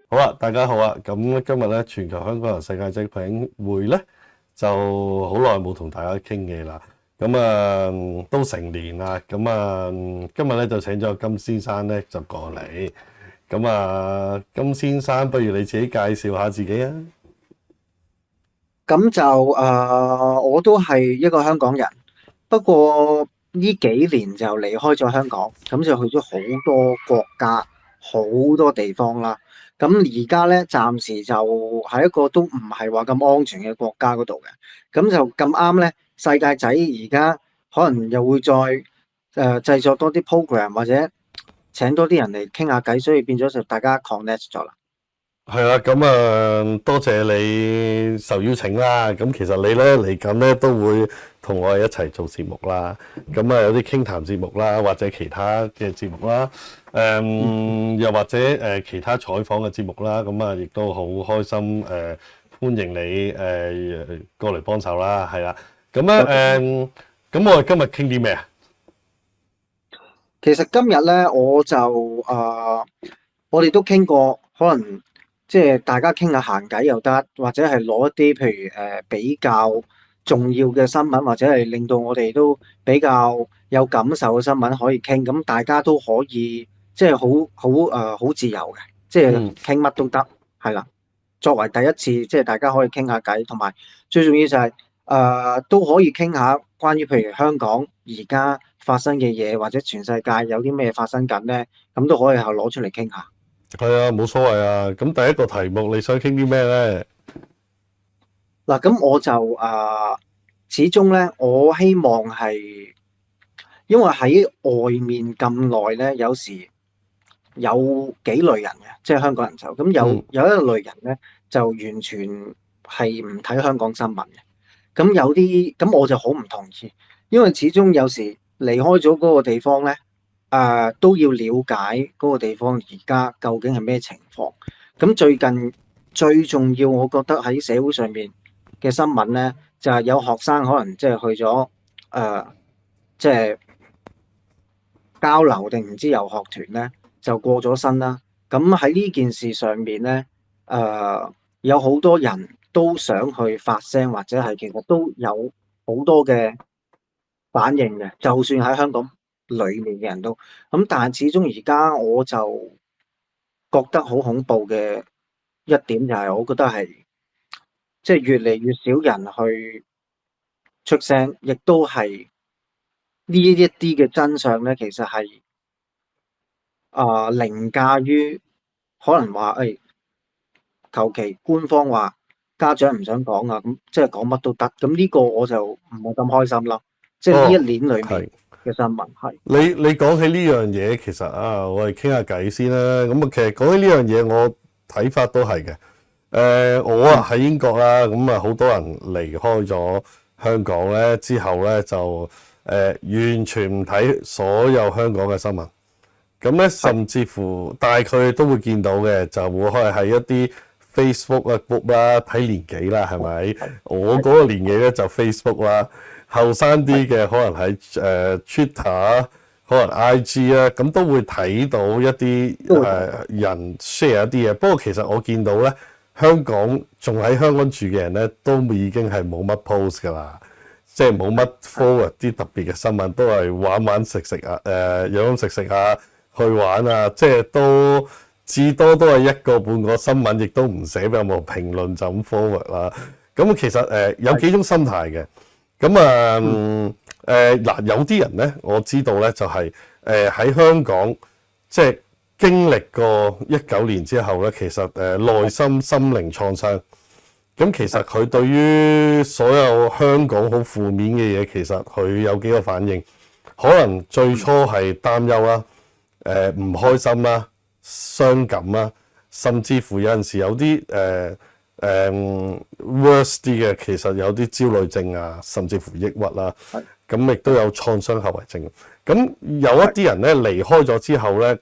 好啊，大家好啊！咁今日咧，全球香港人世界仔餅會咧，就好耐冇同大家傾嘅啦。咁都成年啦。咁今日咧就請咗金先生咧就過嚟。金先生，不如你自己介紹下自己啊？咁就我都係一個香港人，不過呢幾年就離開咗香港，咁就去咗好多國家、好多地方啦。咁而家咧，暫時就喺一個都唔係話咁安全嘅國家嗰度嘅。咁就咁啱咧，世界仔而家可能又會再製作多啲 program 或者請多啲人嚟傾下偈，所以變咗就大家 connect 咗啦。係啦，多謝你受邀請啦。咁其實你咧嚟緊咧都會同我哋一齊做節目啦。有啲傾談節目啦，或者其他嘅節目啦。又或者其他採訪嘅節目啦。亦都好開心歡迎你過嚟幫手啦。係啦，咁我哋今日傾啲咩啊？其實今日咧，我哋都傾過，可能即係大家傾下閒偈又得，或者係攞一啲譬如比較重要嘅新聞，或者係令到我哋都比較有感受嘅新聞可以傾，咁大家都可以即係好自由嘅，即係嗯。傾乜都得，係啦。作為第一次，即係大家可以傾下偈，同埋最重要就係都可以傾下關於譬如香港而家發生嘅嘢，或者全世界有啲咩發生緊咧，咁都可以係攞出嚟傾下。係啊，冇所謂啊。咁第一個題目你想傾啲咩咧？嗱，咁我就始終咧，我希望係因為喺外面咁耐咧，有時有幾類人嘅，即係香港人就咁有嗯。有一類人咧，就完全係唔睇香港新聞嘅。咁有啲咁我就好唔同意，因為始終有時離開咗嗰個地方咧，都要了解嗰個地方而家究竟係咩情況。咁最近最重要，我覺得喺社會上面嘅新聞咧，就係有學生可能即係去咗即係交流定唔知遊學團咧，就過咗身啦。咁喺呢件事上面咧，有好多人都想去發聲，或者係其實都有好多嘅反應嘅。就算喺香港裏面嘅人都咁，但係始終而家我就覺得好恐怖嘅一點就係，我覺得係即係越嚟越少人去出聲，亦都係呢一啲嘅真相咧，其實係凌駕於可能話誒，求其官方話家長唔想講啊，咁即係講乜都得。咁呢個我就唔係咁開心咯。即係呢一哦，年裏面係。嘅新聞係。你講起呢樣嘢，其實我哋傾下偈先啦。其實講起呢樣嘢，我睇法都係嘅。我嗯喺英國啦，好多人離開咗香港咧之後咧，就完全唔睇所有香港嘅新聞。係甚至乎，但係佢哋都會見到嘅，就會可能係一啲 Facebook 啊 group 啦，睇年紀啦，係咪？我嗰個年紀咧就 Facebook 啦，後生啲嘅可能喺Twitter，可能 IG 啦，咁都會睇到一啲都會睇。人 share 一啲嘢。不過其實我見到咧，香港仲喺香港住嘅人咧，都已經係冇乜 post 㗎啦。即係冇乜 forward 啲特別嘅新聞，都係玩玩食食啊，飲飲食食啊，去玩啊，即係都至多都係一個半個新聞，亦都唔寫任何評論就咁 forward 啦。其實有幾種心態嘅。嗯嗱，有啲人咧，我知道咧就係喺香港即係經歷過19年之後咧，其實內心心靈創傷。其實佢對於所有香港好負面嘅嘢，其實佢有幾個反應，可能最初係擔憂啦，唔開心啦，傷感啦，甚至乎有陣時有啲worse 啲嘅，其實有啲焦慮症啊，甚至乎抑鬱啦，亦都有創傷後遺症。有一啲人咧離開咗之後咧，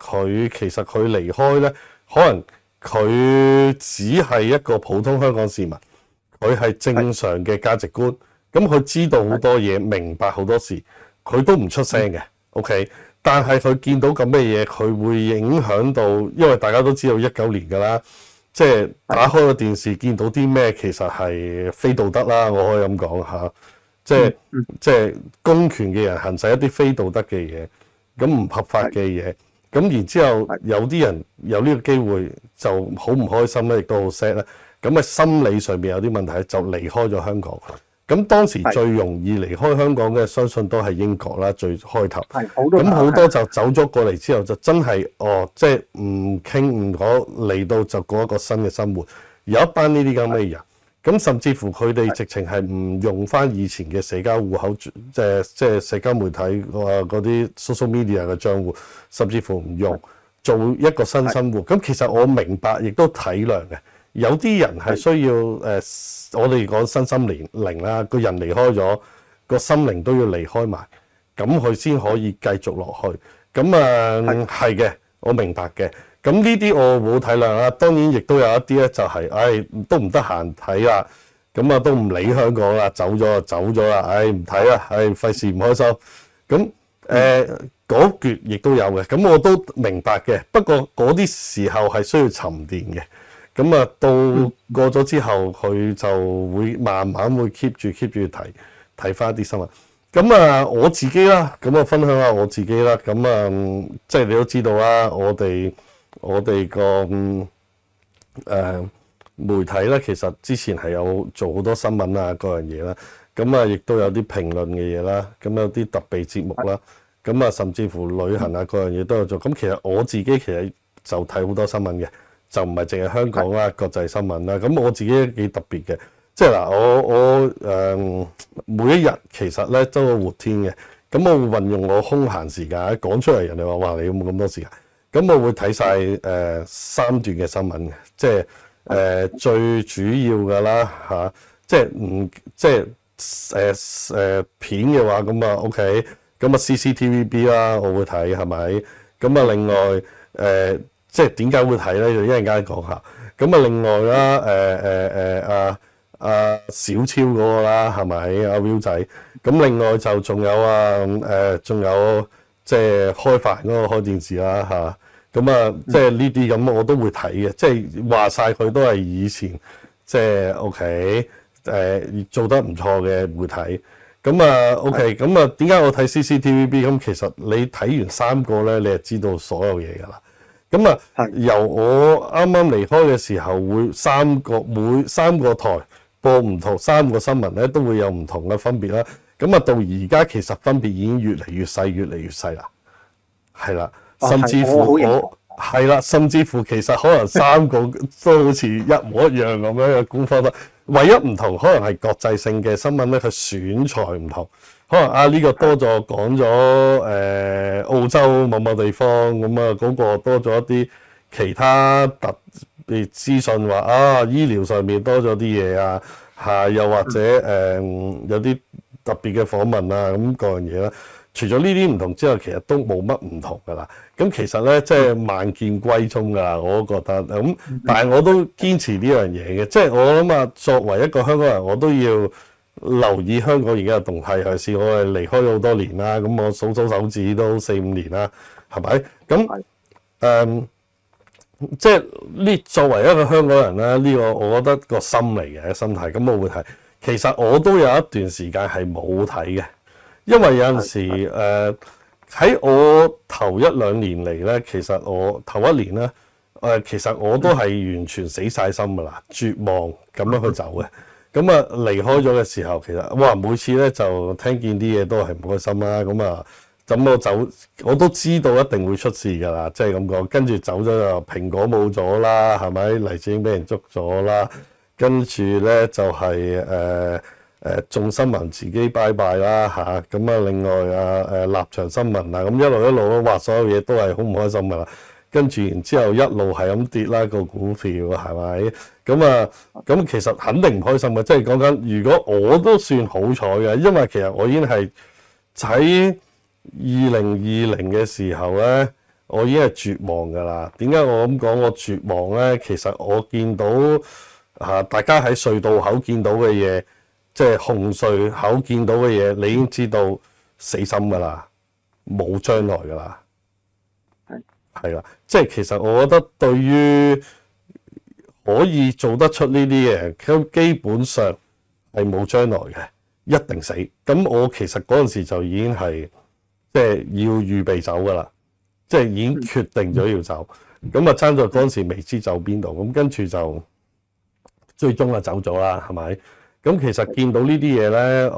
其實佢離開咧，可能佢只係一個普通香港市民，佢係正常嘅價值觀，佢知道好多嘢，明白好多事，佢都唔出聲嘅。OK，但係佢見到咁嘅嘢，佢會影響到，因為大家都知道19年㗎啦，即係打開個電視見到啲咩，其實係非道德啦，我可以咁講嚇。即係公權嘅人行使一啲非道德嘅嘢，咁唔合法嘅嘢，咁然之後有啲人有呢個機會就好唔開心咧，亦都好 sad 咧。咁啊心理上面有啲問題就離開咗香港。咁當時最容易離開香港嘅，相信都係英國啦，最開頭。咁好多就走咗過嚟之後，就真係即係唔傾唔講嚟到就過一個新嘅生活。有一班呢啲咁嘅人，咁甚至乎佢哋直情係唔用翻以前嘅社交戶口，即係社交媒體嗰啲 social media 嘅賬戶，甚至乎唔用，做一個新生活。咁其實我明白，亦都體諒嘅。有啲人係需要我哋講身心靈啦，個人離開咗，個心靈都要離開埋，咁佢先可以繼續落去。咁係嘅，我明白嘅。咁呢啲我會體諒啦。當然亦都有一啲咧，就係都唔得閒睇啦，咁啊都唔理香港啦，走咗就走咗啦，唔睇啦，費事唔開心。咁嗰橛亦都有嘅，咁我都明白嘅。不過嗰啲時候係需要沉澱嘅。咁啊，到過咗之後，佢就會慢慢會 keep 住睇翻啲新聞。咁啊，我自己啦，咁啊分享下我自己啦。咁啊，即係你都知道啦，我哋個媒體咧，其實之前係有做好多新聞啊，各樣嘢啦。咁啊，亦都有啲評論嘅嘢啦。咁有啲特備節目啦。咁啊，甚至乎旅行啊，各樣嘢都有做。咁其實我自己其實就睇好多新聞嘅。就唔係淨係香港啦，國際新聞啦。咁我自己都幾特別嘅，即係嗱，我每一日其實咧都係活天嘅。咁我會運用我空閒時間講出嚟，人哋話：哇，你有冇咁多時間？咁我會睇晒3段嘅新聞嘅，即係最主要㗎啦嚇，即係唔即係片嘅話，咁啊 OK，咁啊 CCTVB 啦，我會睇係咪？咁啊另外即係點解會睇咧？就一陣間講下。咁啊，另外啦，小超嗰個啦，係咪阿 Will 仔？咁另外就仲有仲有即係開飯嗰個開電視啦嚇。咁啊，即係呢啲咁我都會睇嘅。即係話晒佢都係以前即係 OK 做得唔錯嘅媒體。咁啊 OK，咁啊點解我睇 CCTVB？咁其實你睇完3個咧，你就知道所有嘢㗎啦。咁啊，由我啱啱離開嘅時候，會每3個台播唔同3個新聞咧，都會有唔同嘅分別啦。咁啊，到而家其實分別已經越嚟越細，越嚟越細啦。係啦，甚至乎係啦，甚至乎其實可能3個都好似一模一樣咁樣嘅官方啦。唯一唔同可能係國際性嘅新聞咧，佢選材唔同。可能呢個多咗講咗澳洲某某地方，咁啊嗰個多咗一啲其他特別資訊，話醫療上面多咗啲嘢啊，又或者有啲特別嘅訪問啊，咁各樣嘢啦。除咗呢啲唔同之外，其實都冇乜唔同噶啦。咁其實咧，即係萬見歸宗噶啦，我都覺得咁。但係我都堅持呢樣嘢嘅，即係我諗啊，作為一個香港人，我都要留意香港而家嘅動態。尤其是我係離開咗好多年啦，咁我數手指都4-5年啦，係咪？咁即係呢作為一個香港人咧，呢個我覺得個心嚟嘅心態。咁我會睇。其實我都有一段時間係冇睇嘅。因為有陣時喺我頭1-2年嚟咧，其實我頭1年咧其實我都係完全死晒心噶啦，絕望咁樣去走嘅。咁啊離開咗嘅時候，其實哇每次咧就聽見啲嘢都係唔開心啦。咁我走我都知道一定會出事噶啦，即係咁講。跟住走咗就蘋果冇咗啦，係咪？黎智英俾人捉咗啦，跟住咧就係眾新聞自己拜拜啦嚇，咁啊另外立場新聞啊，咁一路話所有嘢都係好唔開心噶啦，跟住然之後一路係咁跌啦個股票係咪？咁其實肯定唔開心嘅，即係講緊如果我都算好彩嘅，因為其實我已經係喺2020嘅時候咧，我已經係絕望噶啦。點解我咁講我絕望咧？其實我見到大家喺隧道口見到嘅嘢。即係紅隧口見到嘅嘢，你已經知道死心㗎啦，冇將來㗎啦，係啦。即係其實我覺得對於可以做得出呢啲嘢，咁基本上係冇將來嘅，一定死。咁我其實嗰陣時就已經係即係要預備走㗎啦，即係已經決定咗要走。咁啊爭在嗰陣時未知走邊度，咁跟住就最終啊走咗啦，係咪？咁其實見到呢啲嘢咧，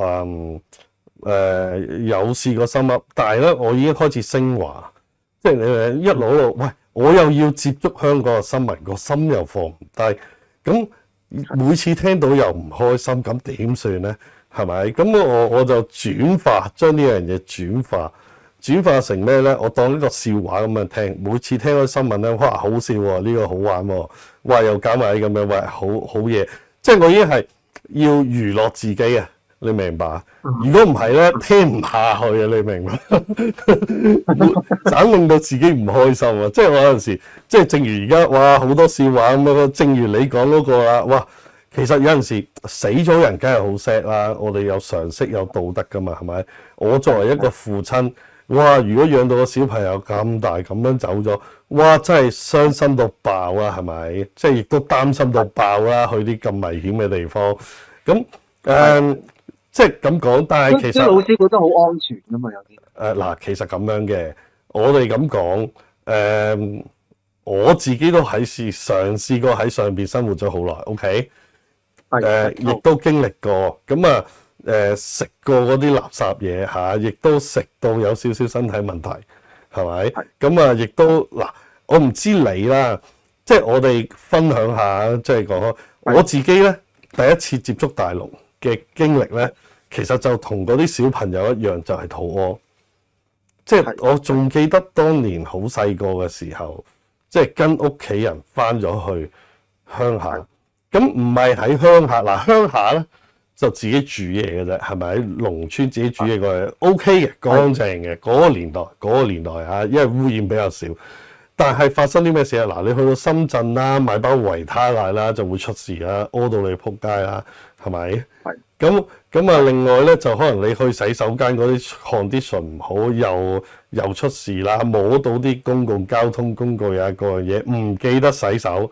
有試過心噏，但係咧我已經開始升華，即係你一路一路，喂，我又要接觸香港嘅新聞，個心又放唔低，咁每次聽到又唔開心，咁點算咧？係咪？咁我就轉化，將呢樣嘢轉化成咩咧？我當呢個笑話咁樣聽，每次聽到新聞咧，哇，好笑喎，呢個好玩喎，哇，又搞埋咁樣，喂，好嘢，即係我已經係要娛樂自己啊！你明白？如果唔係咧，聽唔下去啊！你明白？盞令到自己唔開心啊！即係我有陣時，即係正如而家，哇，好多笑話咁樣。正如你講嗰個啦，哇，其實有陣時死咗人梗係好 sad 啦。我哋有常識有道德噶嘛，係咪？我作為一個父親，哇！如果養到個小朋友咁大咁樣走咗，哇！真係傷心到爆啦，係咪？即係亦都擔心到爆啦，去啲咁危險嘅地方，咁即係咁講，但係其實老師覺得好安全㗎嘛，有啲嗱，其實咁樣嘅，我哋咁講，我自己都喺嘗試過喺上邊生活咗好耐 ，OK，亦都經歷過，咁啊，食過嗰啲垃圾嘢嚇，亦都食到有少少身體問題，係咪？咁啊，亦都嗱，我唔知你啦，即係我哋分享下，即係講我自己咧，第一次接觸大陸嘅經歷咧。其實就同嗰啲小朋友一樣，就係肚屙。即係我仲記得當年好細個嘅時候，即係跟屋企人翻咗去鄉下。咁唔係喺鄉下嗱，鄉下咧就自己煮嘢嘅啫，係咪？喺農村自己煮嘢過嚟 OK 嘅，乾淨嘅。嗰個年代啊，因為污染比較少。但係發生啲咩事啊？嗱，你去到深圳啦，買包維他奶啦，就會出事啦，屙到你仆街啦，係咪？咁啊，另外咧就可能你去洗手間嗰啲 condition 唔好，又出事啦，摸到啲公共交通工具啊，嗰樣嘢唔記得洗手，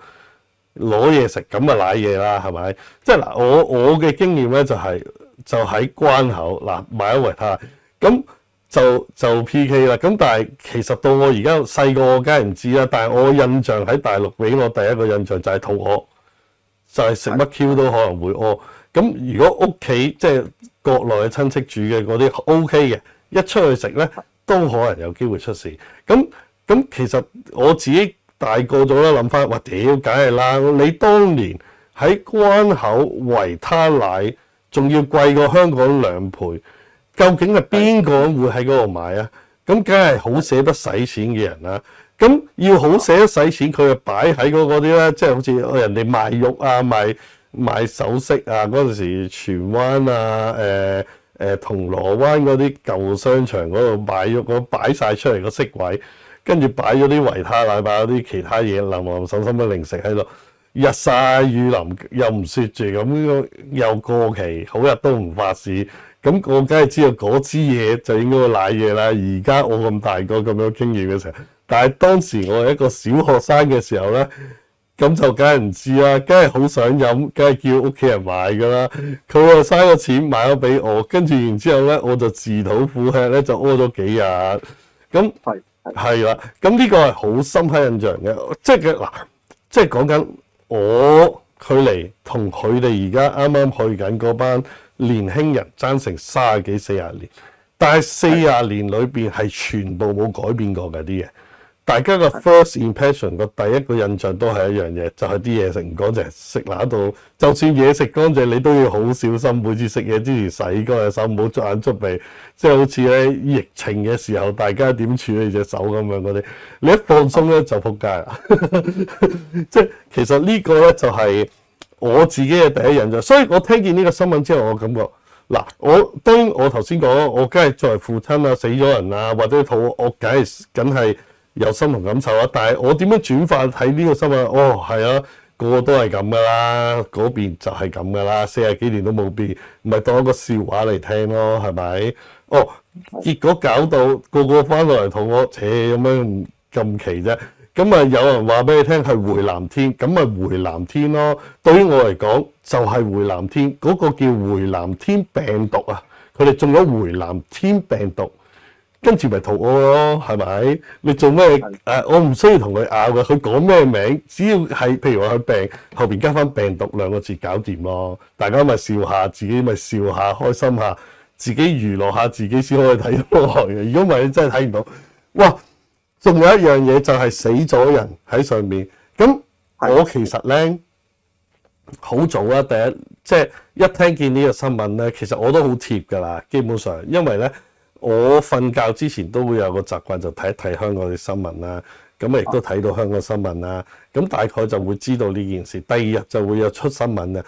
攞嘢食咁啊瀨嘢啦，係咪？即係嗱，我嘅經驗咧就喺關口嗱買咗維他奶，咁就 PK 啦。咁但係其實到我而家細個我梗係唔知啦，但係我印象喺大陸俾我第一個印象就係肚屙，就係食乜 Q 都可能會屙。咁如果屋企即係國內嘅親戚煮嘅嗰啲 OK 嘅，一出去食咧都可能有機會出事。咁其實我自己大個咗啦，諗翻，哇屌，梗係啦！你當年喺關口維他奶仲要貴過香港2倍，究竟係邊個會喺嗰度買啊？咁梗係好捨得使錢嘅人啦。咁要好捨得使錢，佢就擺喺嗰啲咧，即係好似人哋賣肉啊、賣首飾啊，嗰陣時荃灣啊、銅鑼灣嗰啲舊商場嗰度擺咗擺曬出嚟個飾位，跟住擺咗啲維他奶，擺咗啲其他嘢，林手心嘅零食喺度，日曬雨淋又唔雪住，咁又過期，好日都唔發市，咁我梗係知道嗰支嘢就應該會瀨嘢啦。而家我咁大個咁有經驗嘅時候，但係當時我係一個小學生嘅時候咧。咁就梗係唔知啦，梗係好想飲，梗係叫屋企人買噶啦。佢又嘥個錢買咗俾我，跟住然之後咧，我就自討苦吃咧，就屙咗幾日。咁係啦，咁呢個係好深刻印象嘅，即係嗱，即係講緊我距離同佢哋而家啱啱去緊嗰班年輕人爭成30幾40年，但係40年裏邊係全部冇改變過嘅啲嘢。大家個 first impression 個第一個印象都係一樣嘢，就係啲嘢食唔乾淨，食嗱到就算嘢食乾淨，你都要好小心，每次食嘢之前洗乾隻手，唔好捽眼捽鼻，即係好似咧疫情嘅時候，大家點處理隻手咁樣嗰啲，你一放鬆咧就仆街啦。即係其實呢個咧就係我自己嘅第一印象，所以我聽見呢個新聞之後，我感覺嗱，當然我頭先講，我梗係作為父親啊，死咗人啊，或者肚，我梗係有心同感受啊！但係我點樣轉化睇呢個新聞？哦，係啊，個個都係咁噶啦，嗰邊就係咁噶啦，40幾年都冇變，咪當一個笑話嚟聽咯，係咪？哦，結果搞到個個翻落嚟同我扯咁樣咁奇啫。咁啊有人話俾你聽係回南天，咁咪回南天咯。對於我嚟講就係回南天，嗰個叫回南天病毒啊，佢哋中咗回南天病毒。跟住咪肚屙咯，係咪？你做咩？我唔需要同佢拗嘅，佢講咩名，只要係譬如話佢病後邊加翻病毒兩個字搞掂咯。大家咪笑下，自己咪笑下，開心下，自己娛樂下自己先可以睇到落去嘅。如果唔係，你真係睇唔到。哇！仲有一樣嘢就係死咗人喺上面。咁我其實咧好早啊，第一即係一聽見呢個新聞咧，其實我都好貼㗎啦。基本上，因為咧。我瞓覺之前都會有個習慣，就睇一睇香港嘅新聞啦。咁亦都睇到香港新聞啦。咁大概就會知道呢件事。第二日就會有出新聞嘅。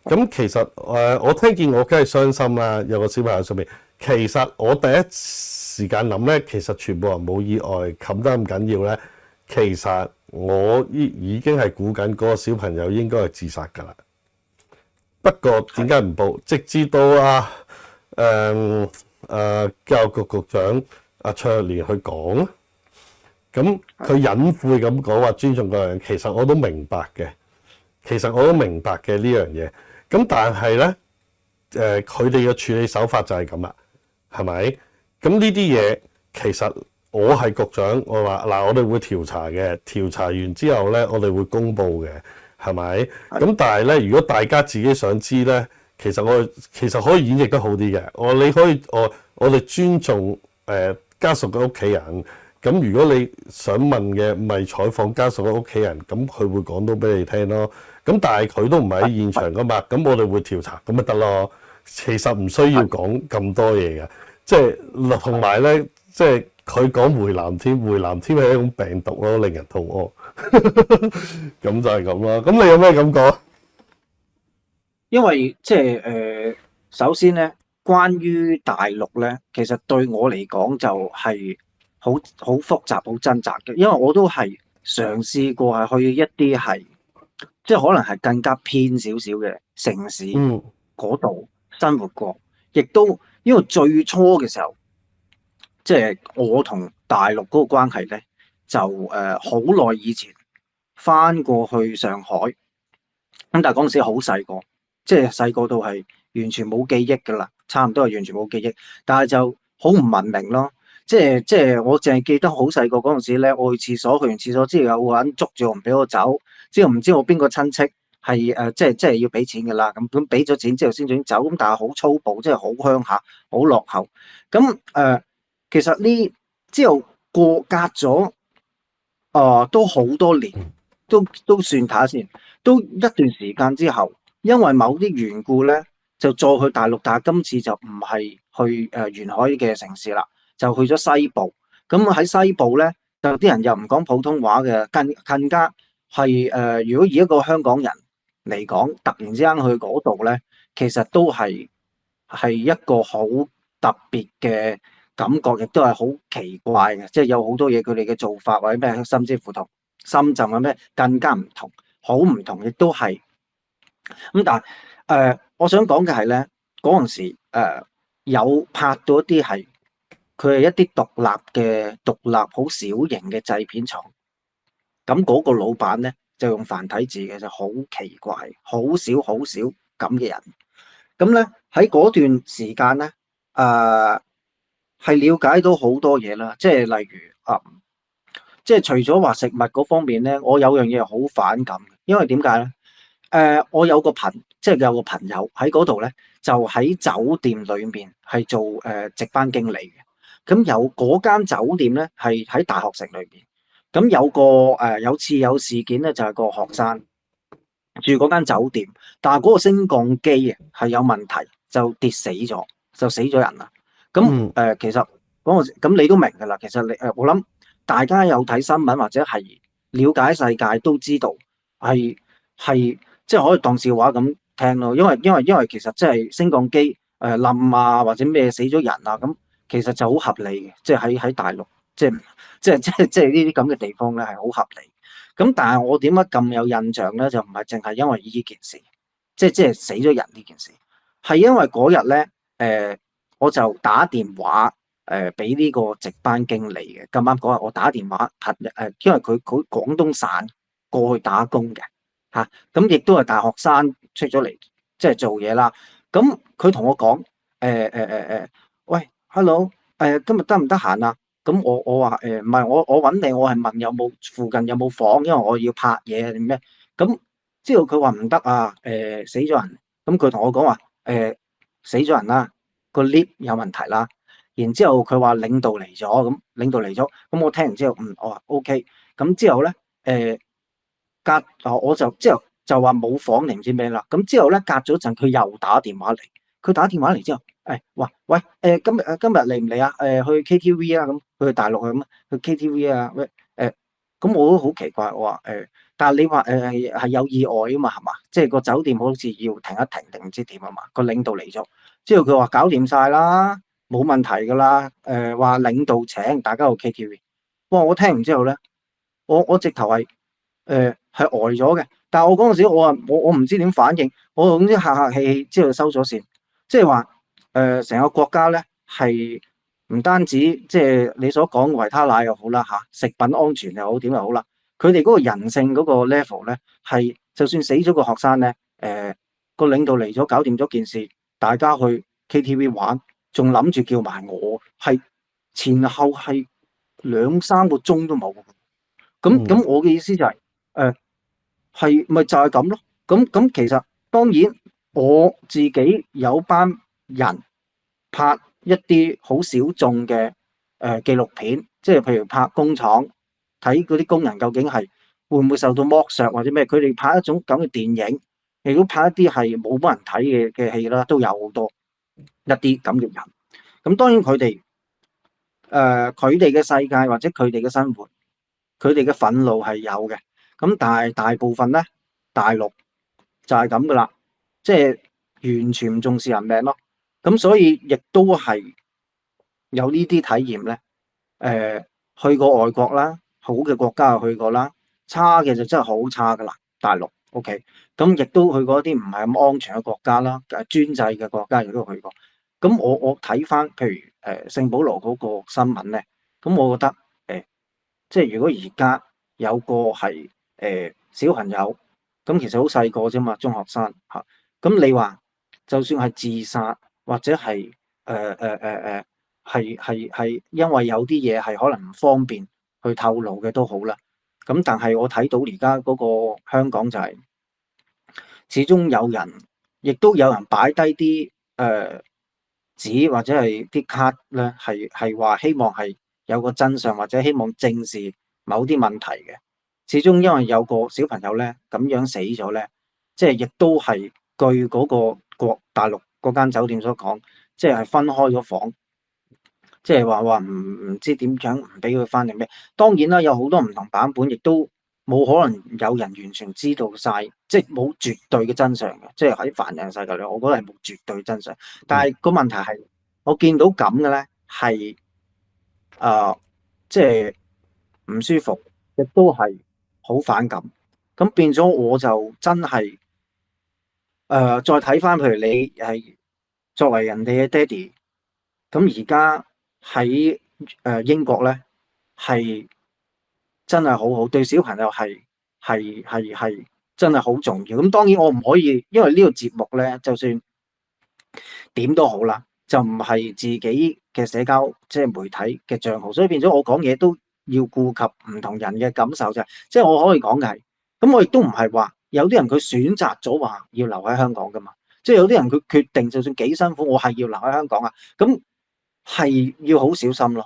咁其實我聽見我梗係傷心啦。有個小朋友上面，其實我第一時間諗咧，其實全部人冇意外，冚得咁緊要咧。其實我已經係估緊嗰個小朋友應該係自殺㗎啦。不過點解唔報？直至到教育局局長阿卓躍連去講，咁佢隱晦咁講話尊重個人，其實我都明白嘅，呢樣嘢。咁但係咧，佢哋嘅處理手法就係咁啦，係咪？咁呢啲嘢其實我係局長，我話嗱，我哋會調查嘅，調查完之後咧，我哋會公佈嘅，係咪？咁但係咧，如果大家自己想知咧，其實可以演繹得好啲嘅。你可以我哋尊重家屬嘅屋企人。咁如果你想問嘅咪採訪家屬嘅屋企人，咁佢會講到俾你聽咯。咁但係佢都唔係喺現場噶嘛，咁我哋會調查咁咪得咯。其實唔需要講咁多嘢嘅，即係同埋咧，即係佢講回南天係一種病毒咯，令人肚屙。咁就係咁啦。咁你有咩感覺？因為即係首先咧，關於大陸咧，其實對我嚟講就係好複雜、好掙扎嘅。因為我都係嘗試過係去一啲係即係可能係更加偏少少嘅城市嗰度生活過，亦都因為最初嘅時候，即係我同大陸嗰個關係咧，就好耐以前翻過去上海，咁但係嗰陣時好細個。即係細個到係完全冇記憶㗎啦，差唔多係完全冇記憶，但係就好唔文明咯。即係我淨係記得好細個嗰陣時咧，我去廁所，去完廁所之後有個人捉住我唔俾我走，之後唔知我邊個親戚係即係要俾錢㗎啦。咁俾咗錢之後先准走，咁但係好粗暴，即係好鄉下，好落後。咁其實呢之後隔咗都好多年，都算睇下先，都一段時間之後。因為某啲緣故咧，就再去大陸，但係今次就唔係去沿海嘅城市啦，就去咗西部。咁喺西部咧，就啲人又唔講普通話嘅，更加係如果以一個香港人嚟講，突然之間去嗰度咧，其實都係一個好特別嘅感覺，亦都係好奇怪嘅，即係有好多嘢佢哋嘅做法或者咩，甚至乎同深圳嘅咩更加唔同，好唔同，亦都係。咁但係我想講嘅係咧，嗰陣時有拍到一啲係佢係一啲獨立好小型嘅製片廠，咁嗰個老闆咧就用繁體字嘅，就好奇怪，好少咁嘅人。咁咧喺嗰段時間咧，係了解到好多嘢啦，即係例如即係除咗話食物嗰方面咧，我有樣嘢好反感嘅，因為點解咧？我有個朋友喺嗰度咧，就喺酒店裏面係做值班經理嘅。咁有嗰間酒店咧係喺大學城裏邊。咁有次有事件咧，就係個學生住嗰間酒店，但係嗰個升降機啊係有問題，就跌死咗，就死咗人啦。咁其實咁你都明㗎啦。其實我諗大家有睇新聞或者係了解世界都知道係。即係可以當笑話咁聽咯，因為其實即係升降機冧啊，或者咩死咗人啊，咁其實就好合理嘅，即係喺大陸，即係呢啲咁嘅地方咧係好合理。咁但係我點解咁有印象咧？就唔係淨係因為呢件事，即係死咗人呢件事，係因為嗰日咧我就打電話俾呢個值班經理嘅。咁啱嗰日我打電話因為佢廣東省過去打工嘅嚇，咁亦都係大學生出咗嚟即係做嘢啦。咁佢同我講喂，hello，今日得唔得閒啊？咁我話唔係，我揾你，我係問有冇附近有冇房，因為我要拍嘢定咩？咁之後佢話唔得啊，死咗人。咁佢同我講話死咗人啦，個 lift 有問題啦。然之後佢話領導嚟咗，咁領導嚟咗，咁我聽完之後，我話 OK。咁之後咧我就之後就話冇房定唔知咩啦。咁之後咧隔咗陣，佢又打電話嚟。佢打電話嚟之後，話喂今日嚟唔嚟啊？去 KTV 啊，咁去大陸咁去 KTV 啊？喂咁我都好奇怪，我話但係你話係有意外啊嘛，係嘛？即係個酒店好似要停一停定唔知點啊嘛？個領導嚟咗之後，佢話搞掂晒啦，冇問題噶啦。話領導請大家去 KTV。哇！我聽完之後咧，我直頭係呆咗嘅。但係我嗰陣時我話我唔知點反應，我總之客氣氣之後收咗線。即係話成個國家咧係唔單止即係你所講維他奶又好啦嚇，食品安全又好點又好啦，佢哋嗰個人性嗰個 level 咧係就算死咗個學生咧，個領導嚟咗搞掂咗件事，大家去 KTV 玩，仲諗住叫埋我，係前後係2-3個鐘都冇。咁我嘅意思就係係咪就係咁咯？咁其實當然我自己有班人拍一啲好小眾嘅紀錄片，即係譬如拍工廠，睇嗰啲工人究竟係會唔會受到剝削或者咩？佢哋拍一種咁嘅電影，亦都拍一啲係冇乜人睇嘅戲啦，都有好多一啲咁嘅人。咁當然佢哋嘅世界或者佢哋嘅生活，佢哋嘅憤怒係有嘅。咁但係大部分咧，大陸就係咁噶啦，即係完全唔重視人命咯。咁所以亦都係有呢啲體驗咧。去過外國啦，好嘅國家又去過啦，差嘅就真係好差噶啦，大陸。OK，咁亦都去過一啲唔係咁安全嘅國家啦，專制嘅國家亦都去過。咁我睇翻譬如聖保羅嗰個新聞咧，咁我覺得即係如果而家有個係小朋友，咁其實好細個啫嘛，中學生嚇。咁你話就算係自殺或者係係因為有啲嘢係可能唔方便去透露嘅都好啦。咁但係我睇到而家嗰個香港就係始終有人，亦都有人擺低啲紙或者係啲卡咧，係話希望係有個真相或者希望正視某啲問題嘅。始終因為有個小朋友咧咁樣死咗咧，即係亦都係據嗰個大陸嗰間酒店所講，即係分開咗房，即係話唔知點樣唔俾佢翻定咩。當然啦，有好多唔同版本，亦都冇可能有人完全知道晒，即係冇絕對嘅真相嘅。即係喺凡人世界裏，我覺得係冇絕對真相。但係個問題係，我見到咁嘅咧係即係唔舒服，亦都係好反感。咁變咗我就真係再睇翻，譬如你係作為人哋嘅爹哋，咁而家喺英國咧係真係好好，對小朋友係真係好重要。咁當然我唔可以，因為呢個節目咧，就算點都好啦，就唔係自己嘅社交即係媒體嘅帳號，所以變咗我講嘢都要顧及唔同人嘅感受啫。即係我可以講嘅係，咁我亦都唔係話有啲人佢選擇咗話要留喺香港噶嘛。即係有啲人佢決定就算幾辛苦，我係要留喺香港啊。咁係要好小心咯。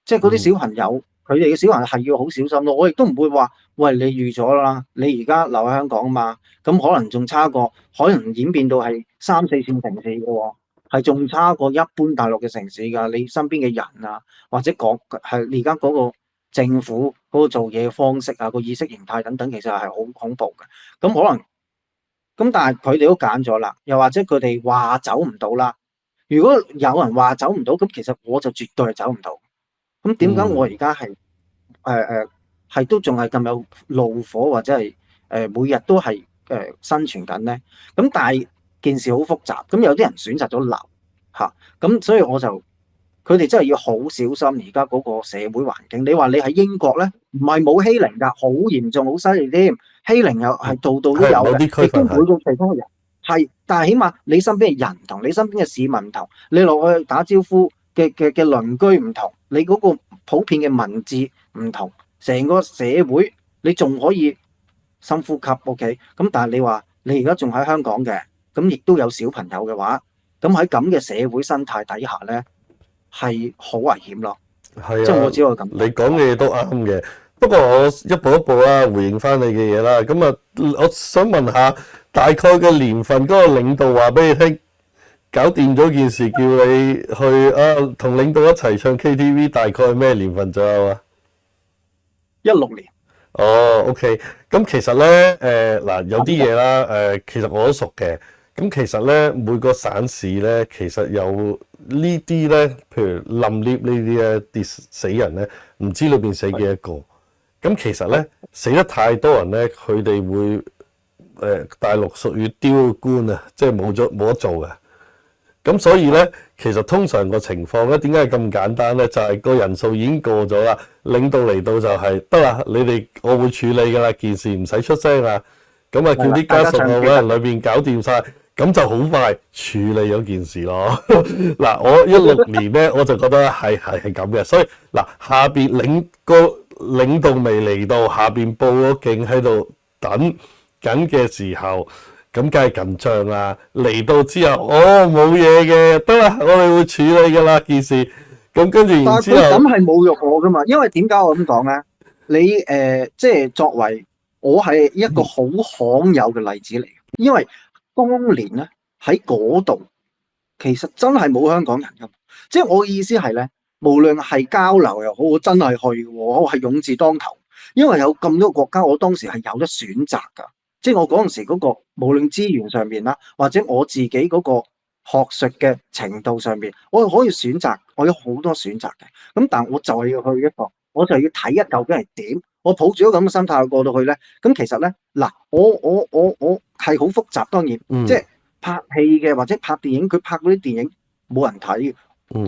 即係嗰啲小朋友，佢哋嘅小朋友係要好小心咯。我亦都唔會話，喂，你預咗啦，你而家留喺香港啊嘛，咁可能仲差過，可能演變到係3-4線城市嘅喎，係仲差過一般大陸嘅城市㗎。你身邊嘅人啊，或者講係而家嗰個政府嗰個做嘢嘅方式啊，個意識形態等等，其實係好恐怖嘅。咁可能咁，但係佢哋都揀咗啦，又或者佢哋話走唔到啦。如果有人話走唔到，咁其實我就絕對係走唔到。咁點解我而家係都仲係咁有怒火，或者係每日都係生存緊咧？咁但係件事好複雜，咁有啲人選擇咗留嚇，咁所以我就佢哋真係要好小心而家嗰個社會環境。你話你喺英國咧，唔係冇欺凌㗎，好嚴重，好犀利添。欺凌又係度度都有係某啲區嘅，亦都份係。每個地方人係，但係起碼你身邊嘅人唔同，你身邊嘅市民唔同，你落去打招呼嘅鄰居唔同，你嗰個普遍嘅文字唔同，成個社會你仲可以深呼吸 OK。咁但係你話你而家仲喺香港嘅，咁亦都有小朋友嘅話，咁喺咁嘅社會生態底下咧，係好危險咯。即係我係啊，只可以咁講。你講嘅嘢都啱嘅。不過我一步一步啦，回應翻你嘅嘢啦。咁啊，我想問下，大概嘅年份嗰個領導話俾你聽，搞掂咗件事，叫你去啊同領導一齊唱 KTV，大概係咩年份左右啊？16年。哦，OK。咁其實咧，嗱有啲嘢啦，其實我都熟嘅。咁其實咧，每個省市咧，其實有呢啲咧，譬如冧 lift 呢啲咧，跌死人咧，唔知裏邊死幾多個。咁其實咧，死得太多人咧，佢哋會大陸屬於丟官啊，即係冇得做嘅。咁所以咧，其實通常個情況咧，點解係咁簡單咧？就係個人數已經過咗啦，領導嚟到就係得啦，你哋我會處理噶啦，件事唔使出聲啦。咁啊，叫啲家屬啊揾人裏邊搞掂晒，咁就好快處理咗件事咯。嗱，我16年咧，我就覺得係咁嘅，所以嗱，下邊領導未嚟到，下邊報咗警喺度等緊嘅時候。咁梗係緊張啦！嚟到之後，冇嘢嘅，得啦，我哋會處理噶啦件事。咁跟住然之後，但係佢咁係侮辱我噶嘛？因為點解我咁講咧？你即係作為我係一個好罕有嘅例子嚟嘅，因為當年咧喺嗰度其實真係冇香港人噶。即係我嘅意思係咧，無論係交流又好，我真係去嘅，我係勇字當頭，因為有咁多個國家，我當時係有得選擇㗎。即係我嗰陣時嗰個無論資源上面啦，或者我自己嗰個學術嘅程度上面，我可以選擇，我有好多選擇嘅。咁但係我就係要去一個，我就要睇一究竟係點。我抱住咗咁嘅心態過到去咧，咁其實咧嗱，我係好複雜，當然，即係拍戲嘅或者拍電影，佢拍嗰啲電影冇人睇嘅。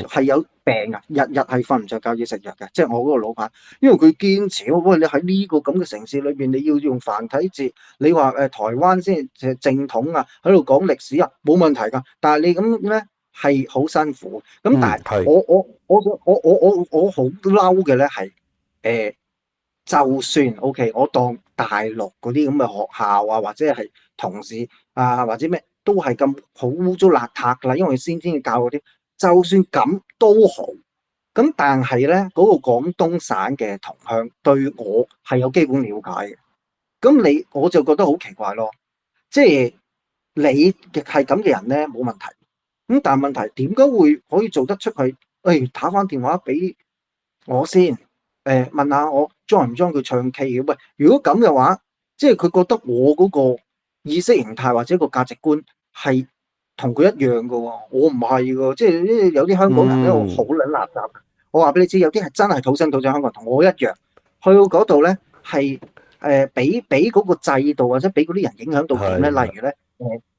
係有病啊！日日係瞓唔着覺要食藥嘅，即係我嗰個老闆，因為佢堅持喂，你喺呢個咁嘅城市裏邊，你要用繁體字，你話台灣先係正統啊，喺度講歷史啊，冇問題㗎。但係你咁咧係好辛苦。咁但係我好嬲嘅咧係就算 OK，我當大陸嗰啲咁嘅學校啊，或者係同事啊，或者咩都係咁好污糟邋遢㗎啦，因為先天嘅教嗰啲。就算咁都好，咁但係咧嗰個廣東省嘅同鄉對我係有基本了解嘅，咁我就覺得好奇怪咯，即係你亦係咁嘅人咧冇問題，咁但係問題點解會可以做得出去？打翻電話俾我先，問下我 join 唔 join 佢唱 K 嘅？喂，如果咁嘅話，即係佢覺得我嗰個意識形態或者個價值觀係同佢一樣嘅喎，我唔係嘅，即係有啲香港人咧，我好撚垃圾。我話俾你知，有啲係真係土生土長香港人，同我一樣，去到嗰度咧係俾嗰個制度或者俾嗰啲人影響到點咧？例如咧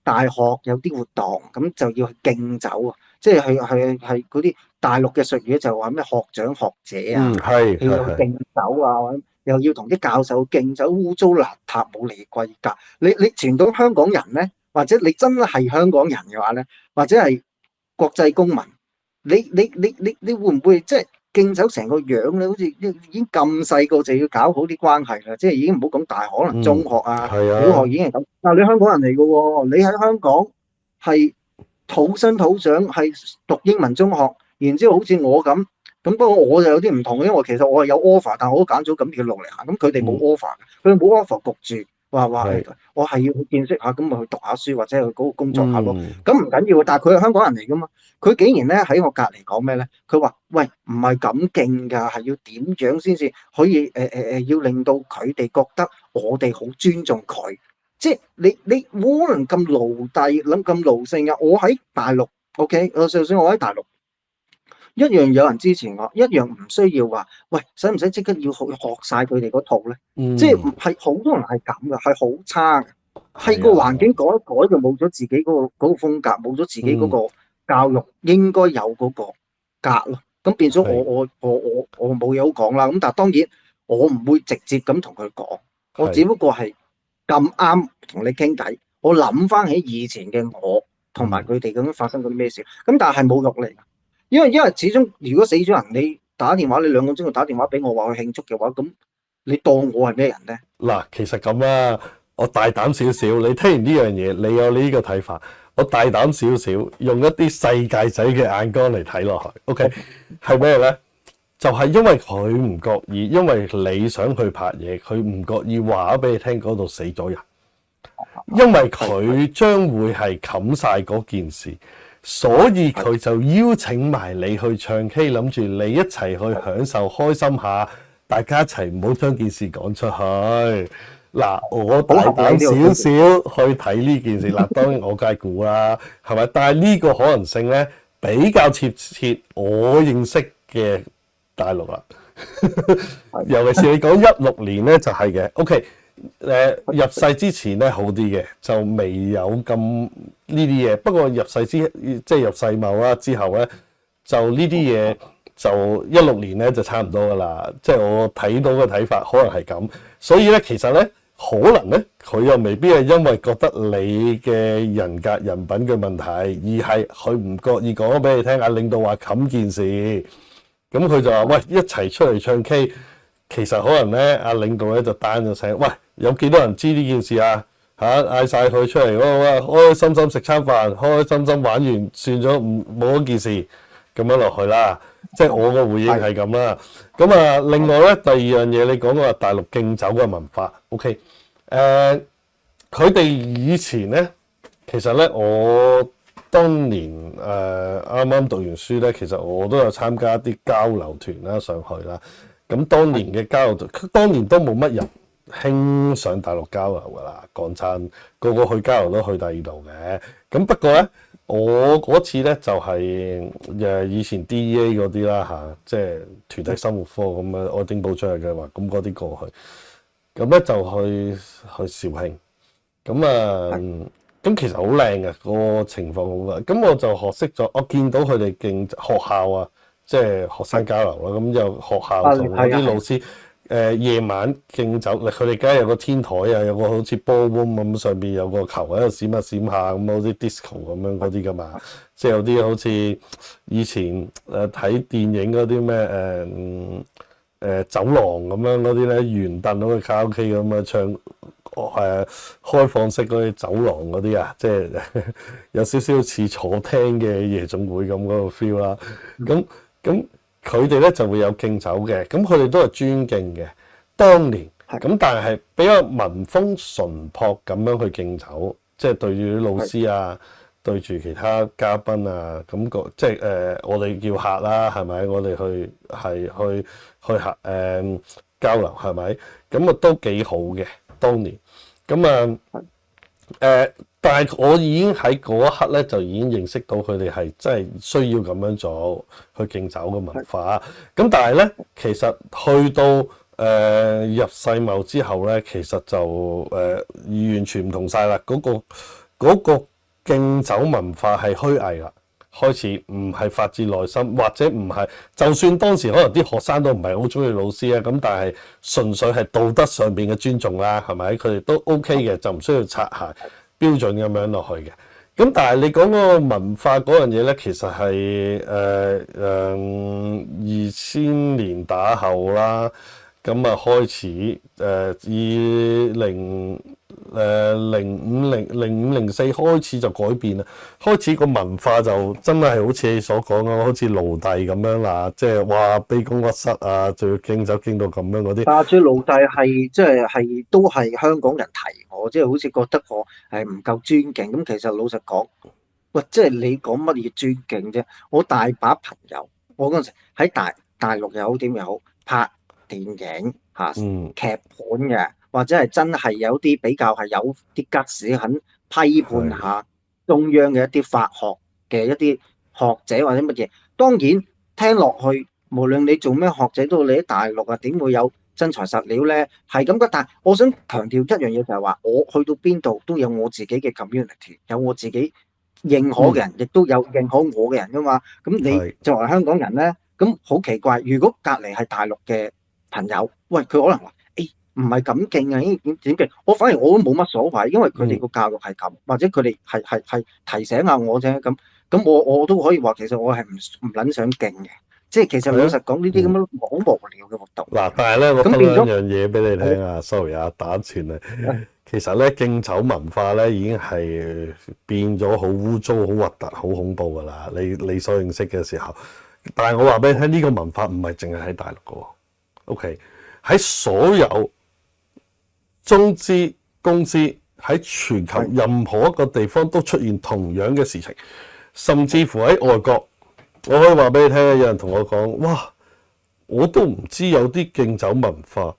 大學有啲活動咁就要去敬酒啊，即係係嗰啲大陸嘅術語就話咩學長學者啊，要去敬酒啊，又要同啲教授敬酒，污糟邋遢冇嚟貴格。你傳到香港人咧？或者你真係香港人嘅話咧，或者係國際公民，你會唔會即係敬酒成個樣咧？好似已經咁細個就要搞好啲關係啦，即係已經唔好講大學，可能中學啊、小學已經係咁。但係你香港人嚟嘅喎，你喺香港係土生土長，係讀英文中學，然之後好似我咁，不過我就有啲唔同，因為其實我係有 offer，但我都揀咗咁嘅路嚟行。咁佢哋冇 offer，佢哋冇 offer 焗住。話我係要去見識下，咁咪去讀下書或者去嗰個工作下咯。咁唔緊要，但係佢係香港人嚟噶嘛？佢竟然咧喺我隔離講咩咧？佢話：喂，唔係咁勁㗎，係要點樣先至可以要令到佢哋覺得我哋好尊重佢。即係你冇可能咁奴隸，諗咁奴性啊！我喺大陸 ，OK，就算我喺大陸。一樣有人支持我，一樣唔需要話，喂，使唔使即刻要學晒佢哋嗰套咧？即係好多人係咁嘅，係好差嘅，係個環境改一改就冇咗自己嗰個風格，冇咗自己嗰個教育應該有嗰個隔咯。咁變咗係我冇嘢好講啦。咁但係當然我唔會直接咁同佢講，我只係不過係咁啱同你傾偈，我諗翻起以前嘅我同埋佢哋咁樣發生過啲咩事。咁但係侮辱嚟㗎，因為始終如果死咗人，你打電話你2個鐘就打電話俾我話去慶祝嘅話，咁你當我係咩人咧？嗱，其實咁啦，我大膽少少，你聽完呢樣嘢，你有呢個睇法，我大膽少少，用一啲世界仔嘅眼光嚟睇落去，OK，係咩咧？就係因為佢唔覺意，因為你想去拍嘢，佢唔覺意話俾你聽嗰度死咗人，因為佢將會係冚晒嗰件事，所以佢就邀請埋你去唱 K，諗住你一齊去享受開心下，大家一齊唔好將件事講出去。嗱，我大膽少少去睇呢件事，嗱，當然我梗係估啦，係咪？但係呢個可能性咧比較貼切我認識嘅大陸啦，尤其是你講16年咧就係嘅。OK， 入世之前咧好啲嘅，就未有咁呢啲嘢。不過入世即係入世貿啦之後咧，就呢啲嘢就16年咧就差唔多噶啦。即係我睇到嘅睇法可能係咁，所以咧其實咧可能咧佢又未必係因為覺得你嘅人格人品嘅問題，而係佢唔覺意講咗俾你聽，領導話冚件事，咁佢就話喂一齊出嚟唱 K。其實可能咧領導咧就單咗聲，喂有幾多人知呢件事啊？嗌晒佢出嚟，開開心心食餐飯，開開心心玩完，算咗冇一件事咁樣落去啦。即係我個回應係咁啦。咁啊，另外咧第二樣嘢，你講話大陸敬酒嘅文化 ，OK？ 佢哋以前咧，其實咧我當年啱啱讀完書咧，其實我都有參加一啲交流團啦，上去啦。咁當年嘅交流團，當年都冇乜人興上大陸交流噶啦。講真，個個去交流都去第二度嘅。咁不過咧，我嗰次咧就係以前 DEA 嗰啲啦嚇，即係團體生活科咁樣愛丁堡獎嘅計劃，咁嗰啲過去，咁咧就去肇慶。咁咁其實好靚嘅個情況好嘅。咁我就學識咗，我見到佢哋敬學校啊。即係學生交流啦，咁就學校同嗰啲老師夜晚敬酒，佢哋梗係有個天台啊，有個好似 ballroom 咁，上邊有個球喺度閃下閃下咁，好似 disco 咁樣嗰啲噶嘛。即係有啲好似以前睇電影嗰啲咩走廊咁樣嗰啲咧，圓凳好似卡拉 OK 咁啊，唱開放式嗰啲走廊嗰啲啊，即係有少少似坐廳嘅夜總會咁嗰個 feel 啦。咁佢哋咧就會有敬酒嘅，咁佢哋都係尊敬嘅。當年咁，但係比較民風淳樸咁樣去敬酒，即係對住啲老師啊，對住其他嘉賓啊，咁即係我哋叫客啦，係咪？我哋去客交流係咪？咁啊都幾好嘅當年。咁但係我已經喺嗰一刻咧，就已經認識到佢哋係真係需要咁樣做去敬酒嘅文化。咁但係咧，其實去到入世貿之後咧，其實就完全唔同晒啦。嗰個敬酒文化係虛偽啦，開始唔係發自內心，或者唔係，就算當時可能啲學生都唔係好中意老師啊，咁但係純粹係道德上邊嘅尊重啦，係咪？佢哋都 OK 嘅，就唔需要擦鞋。標準咁樣落去嘅，咁但係你講嗰個文化嗰樣嘢咧，其實係2000年打後啦，咁啊開始0504開始就改變啦，開始個文化就真係好似你所講嘅，好似奴隸咁樣啦，即係哇卑躬屈膝啊，仲要敬酒敬到咁樣嗰啲。但係最奴隸係即係都係香港人提我，即係好似覺得我係唔夠尊敬。咁其實老實講，喂，即係你講乜嘢尊敬啫？我大把朋友，我嗰陣時喺大陸又好點又好拍電影嚇劇本嘅，或者係真係有啲比較係有啲吉士肯批判下中央嘅一啲法學嘅一啲學者或者乜嘢。當然聽落去，無論你做咩學者都好，你喺大陸啊，點會有真材實料咧？係咁嘅。但係我想強調一樣嘢就係話，我去到邊度都有我自己嘅 community，有我自己認可嘅人，亦都有認可我嘅人噶嘛。咁你係作為香港人咧，咁好奇怪，如果隔離係大陸嘅朋友，喂，佢可能話誒唔係咁勁啊，點勁？反而我都冇乜所謂，因為佢哋個教育係咁，或者佢哋係提醒下我啫。咁我都可以話，其實我係唔撚想勁嘅。即係其實老實講，呢啲咁樣好無聊嘅活動。嗱，但係咧，我分咁變咗兩樣嘢俾你聽啊，sorry 啊，打斷你。其實咧，敬酒文化咧已經係變咗好污糟、好核突、好恐怖噶啦。你所認識嘅時候，但係我話俾你聽，呢個文化唔係淨係喺大陸嘅喎。OK，喺所有中資公司喺全球任何一個地方都出現同樣嘅事情，甚至乎喺外國，我可以話俾你聽，有人同我講，哇，我都唔知有啲敬酒文化，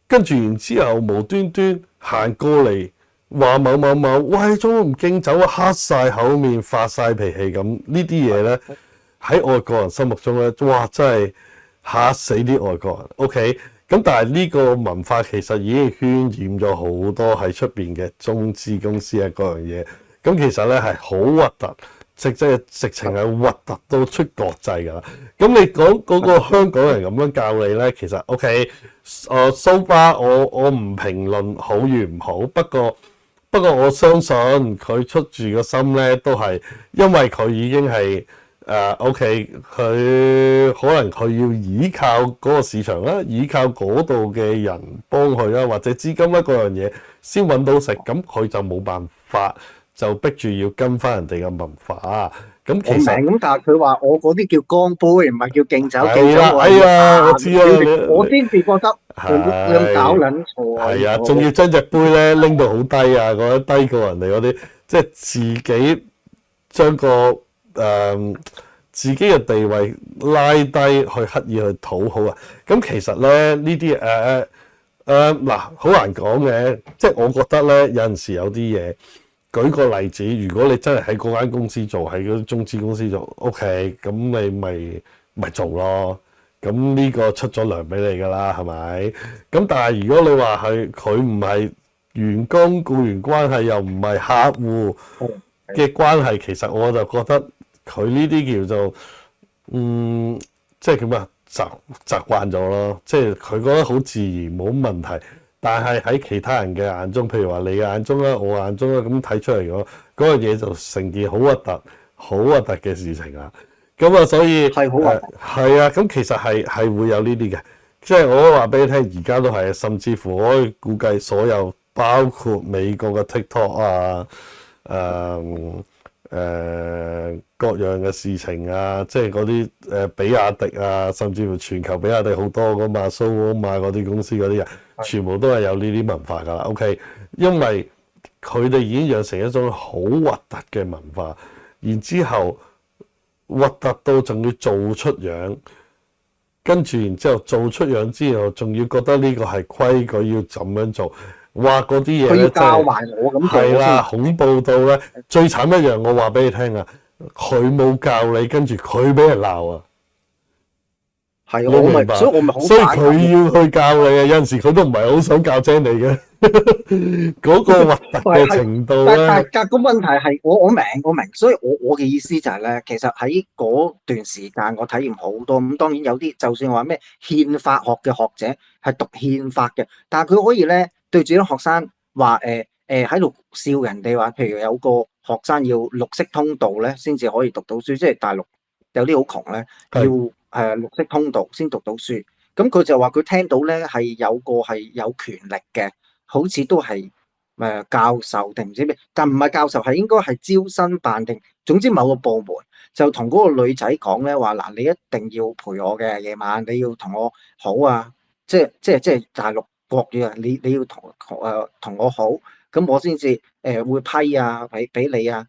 跟住然之後無端端行過嚟話某某某，喂，做乜唔敬酒啊？黑晒口面，發晒脾氣咁，呢啲嘢咧喺外國人心目中咧，哇，真係嚇死啲外國人。OK。咁但係呢個文化其實已經渲染咗好多喺出邊嘅中資公司啊，各樣嘢。咁其實咧係好核突，直情係核突到出國際㗎啦。咁你講嗰個香港人咁樣教你咧，其實 OK。so far 我唔評論好與唔好，不過我相信佢出住個心咧，都係因為佢已經係。OK，佢可能佢要依靠嗰個市場啦，依靠嗰度嘅人幫佢啦，或者資金啦嗰樣嘢先揾到食，咁佢就冇辦法，就逼住要跟翻人哋嘅文化。咁其實咁，但係佢話我嗰啲叫乾杯，唔係叫敬酒。係啦，係啊，我知啊，我先至覺得你有搞撚錯啊！係啊，仲要將隻杯咧拎到好低啊，嗰啲低過人哋嗰啲，即係自己將個自己嘅地位拉低，去刻意去討好啊！咁其實咧呢啲嗱好難講嘅，即係我覺得咧有陣時有啲嘢，舉個例子，如果你真係喺嗰間公司做，喺嗰啲中資公司做 ，OK，咁你咪做咯。咁呢個出咗糧俾你㗎啦，係咪？咁但係如果你話係佢唔係員工僱員關係，又唔係客戶嘅關係，其實我就覺得。佢呢啲叫做即係點啊？習慣咗咯，即係佢覺得好自然冇問題。但係喺其他人嘅眼中，譬如話你嘅眼中啦，我眼中啦，咁睇出嚟嗰個嘢就成件好核突、好核突嘅事情啦。咁啊，所以係好核突。係啊，咁其實係會有呢啲嘅，即係我話俾你聽，而家都係，甚至乎我可以估計所有包括美國嘅 TikTok 啊，各樣嘅事情啊，即係嗰啲比亞迪啊，甚至乎全球比亞迪好多噶嘛，蘇歐買嗰啲公司嗰啲人，全部都係有呢啲文化噶啦。OK，因為佢哋已經養成一種好核突嘅文化，然之後核突到仲要做出樣，跟住然之後做出樣之後，仲要覺得呢個係規矩要咁樣做。哇！嗰啲嘢咧，教埋我咁做係啦，恐怖到咧，最慘一樣，我話俾你聽啊，佢冇教你，跟住佢俾人鬧啊，係我明白，所以我咪好，所以佢要去教你啊。有陣時佢都唔係好想教精你嘅，嗰個核突嘅程度咧。但個問題係，我明，所以我嘅意思就係咧，其實喺嗰段時間我體驗好多。咁當然有啲，就算話咩憲法學嘅學者係讀憲法嘅，但係佢可以咧。對住啲學生話喺度笑人哋話，譬如有個學生要綠色通道咧，先至可以讀到書。即係大陸有啲好窮咧，要綠色通道先讀到書。咁佢就話佢聽到咧係有個係有權力嘅，好似都係教授定唔知咩，但唔係教授，係應該係招生辦定，總之某個部門就同嗰個女仔講咧話嗱，你一定要陪我嘅夜晚，你要同我好啊，即係大陸。國語啊，你要同我好，咁我先至會批啊，俾你啊，